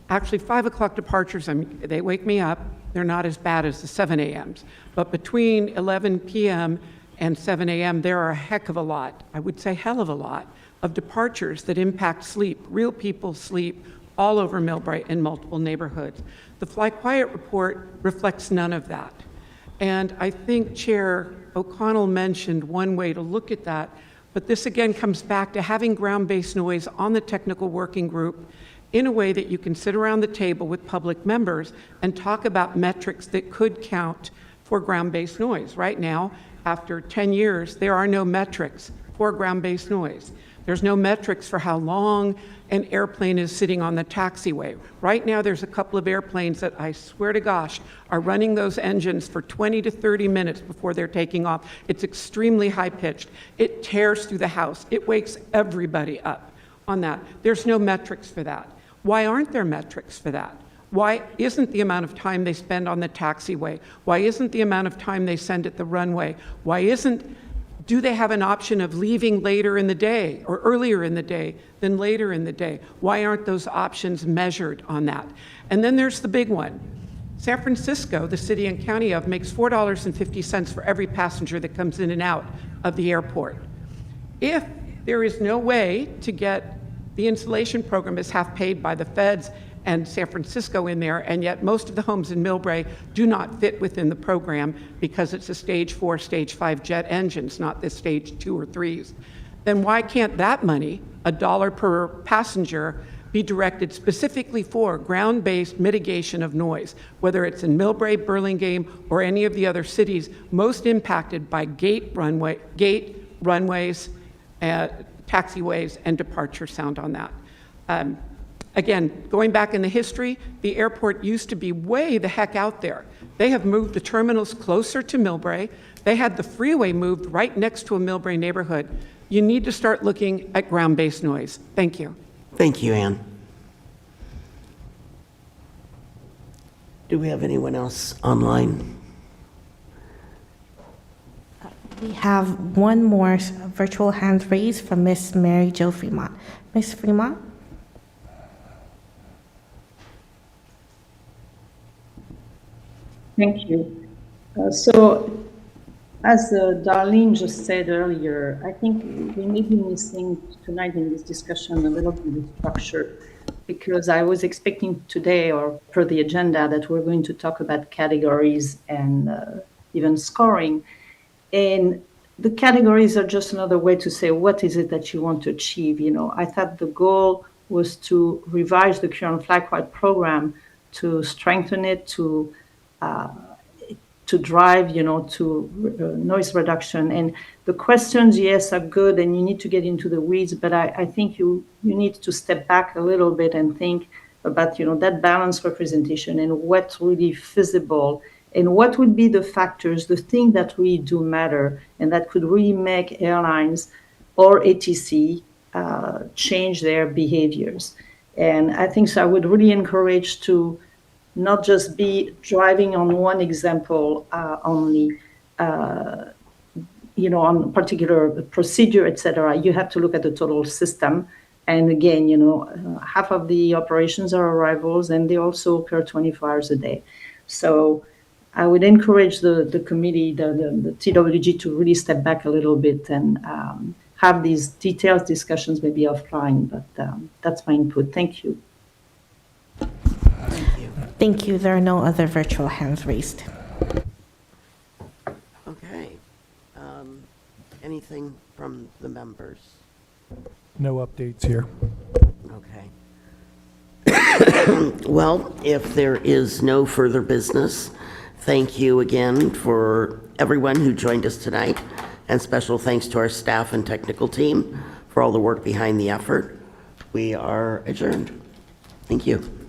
Actually, 5 o'clock departures, they wake me up. They're not as bad as the 7 a.m.s. But between 11 p.m. and 7 a.m., there are a heck of a lot, I would say hell of a lot, of departures that impact sleep, real people's sleep, all over Millbrae in multiple neighborhoods. The Fly Quiet report reflects none of that. And I think Chair O'Connell mentioned one way to look at that, but this again comes back to having ground-based noise on the technical working group in a way that you can sit around the table with public members and talk about metrics that could count for ground-based noise. Right now, after 10 years, there are no metrics for ground-based noise. There's no metrics for how long an airplane is sitting on the taxiway. Right now, there's a couple of airplanes that I swear to gosh are running those engines for 20 to 30 minutes before they're taking off. It's extremely high-pitched. It tears through the house. It wakes everybody up on that. There's no metrics for that. Why aren't there metrics for that? Why isn't the amount of time they spend on the taxiway? Why isn't the amount of time they spend at the runway? Do they have an option of leaving later in the day or earlier in the day than later in the day? Why aren't those options measured on that? And then there's the big one. San Francisco, the city and county of, makes $4.50 for every passenger that comes in and out of the airport. If there is no way to get the insulation program is half paid by the feds and San Francisco in there, and yet most of the homes in Millbrae do not fit within the program because it's a stage 4, stage 5 jet engines, not the stage 2 or 3s. Then why can't that money, $1 per passenger, be directed specifically for ground-based mitigation of noise, whether it's in Millbrae, Burlingame, or any of the other cities most impacted by gate runways, taxiways, and departure sound on that. Again, going back in the history, the airport used to be way the heck out there. They have moved the terminals closer to Millbrae. They had the freeway moved right next to a Millbrae neighborhood. You need to start looking at ground-based noise. Thank you. Thank you, Ann. Do we have anyone else online? We have one more virtual hand raised from Miss Mary Jo Fremont. Miss Fremont? Thank you. So, as Darlene just said earlier, I think we may be missing tonight in this discussion a little bit of structure, because I was expecting today, or per the agenda, that we're going to talk about categories and even scoring. And the categories are just another way to say, what is it that you want to achieve? You know, I thought the goal was to revise the current flight program, to strengthen it, to drive, to noise reduction. And the questions, yes, are good, and you need to get into the weeds, but I think you need to step back a little bit and think about, that balanced representation and what's really feasible and what would be the factors, the thing that really do matter and that could really make airlines or ATC change their behaviors. And I think so I would really encourage to not just be driving on one example only. on particular procedure, et cetera, you have to look at the total system. And again, half of the operations are arrivals, and they also occur 24 hours a day. So I would encourage the committee, the TWG, to really step back a little bit and have these detailed discussions maybe offline, but that's my input. Thank you. Thank you. There are no other virtual hands raised. Okay. Anything from the members? No updates here. Okay. Well, if there is no further business, thank you again for everyone who joined us tonight, and special thanks to our staff and technical team for all the work behind the effort. We are adjourned. Thank you.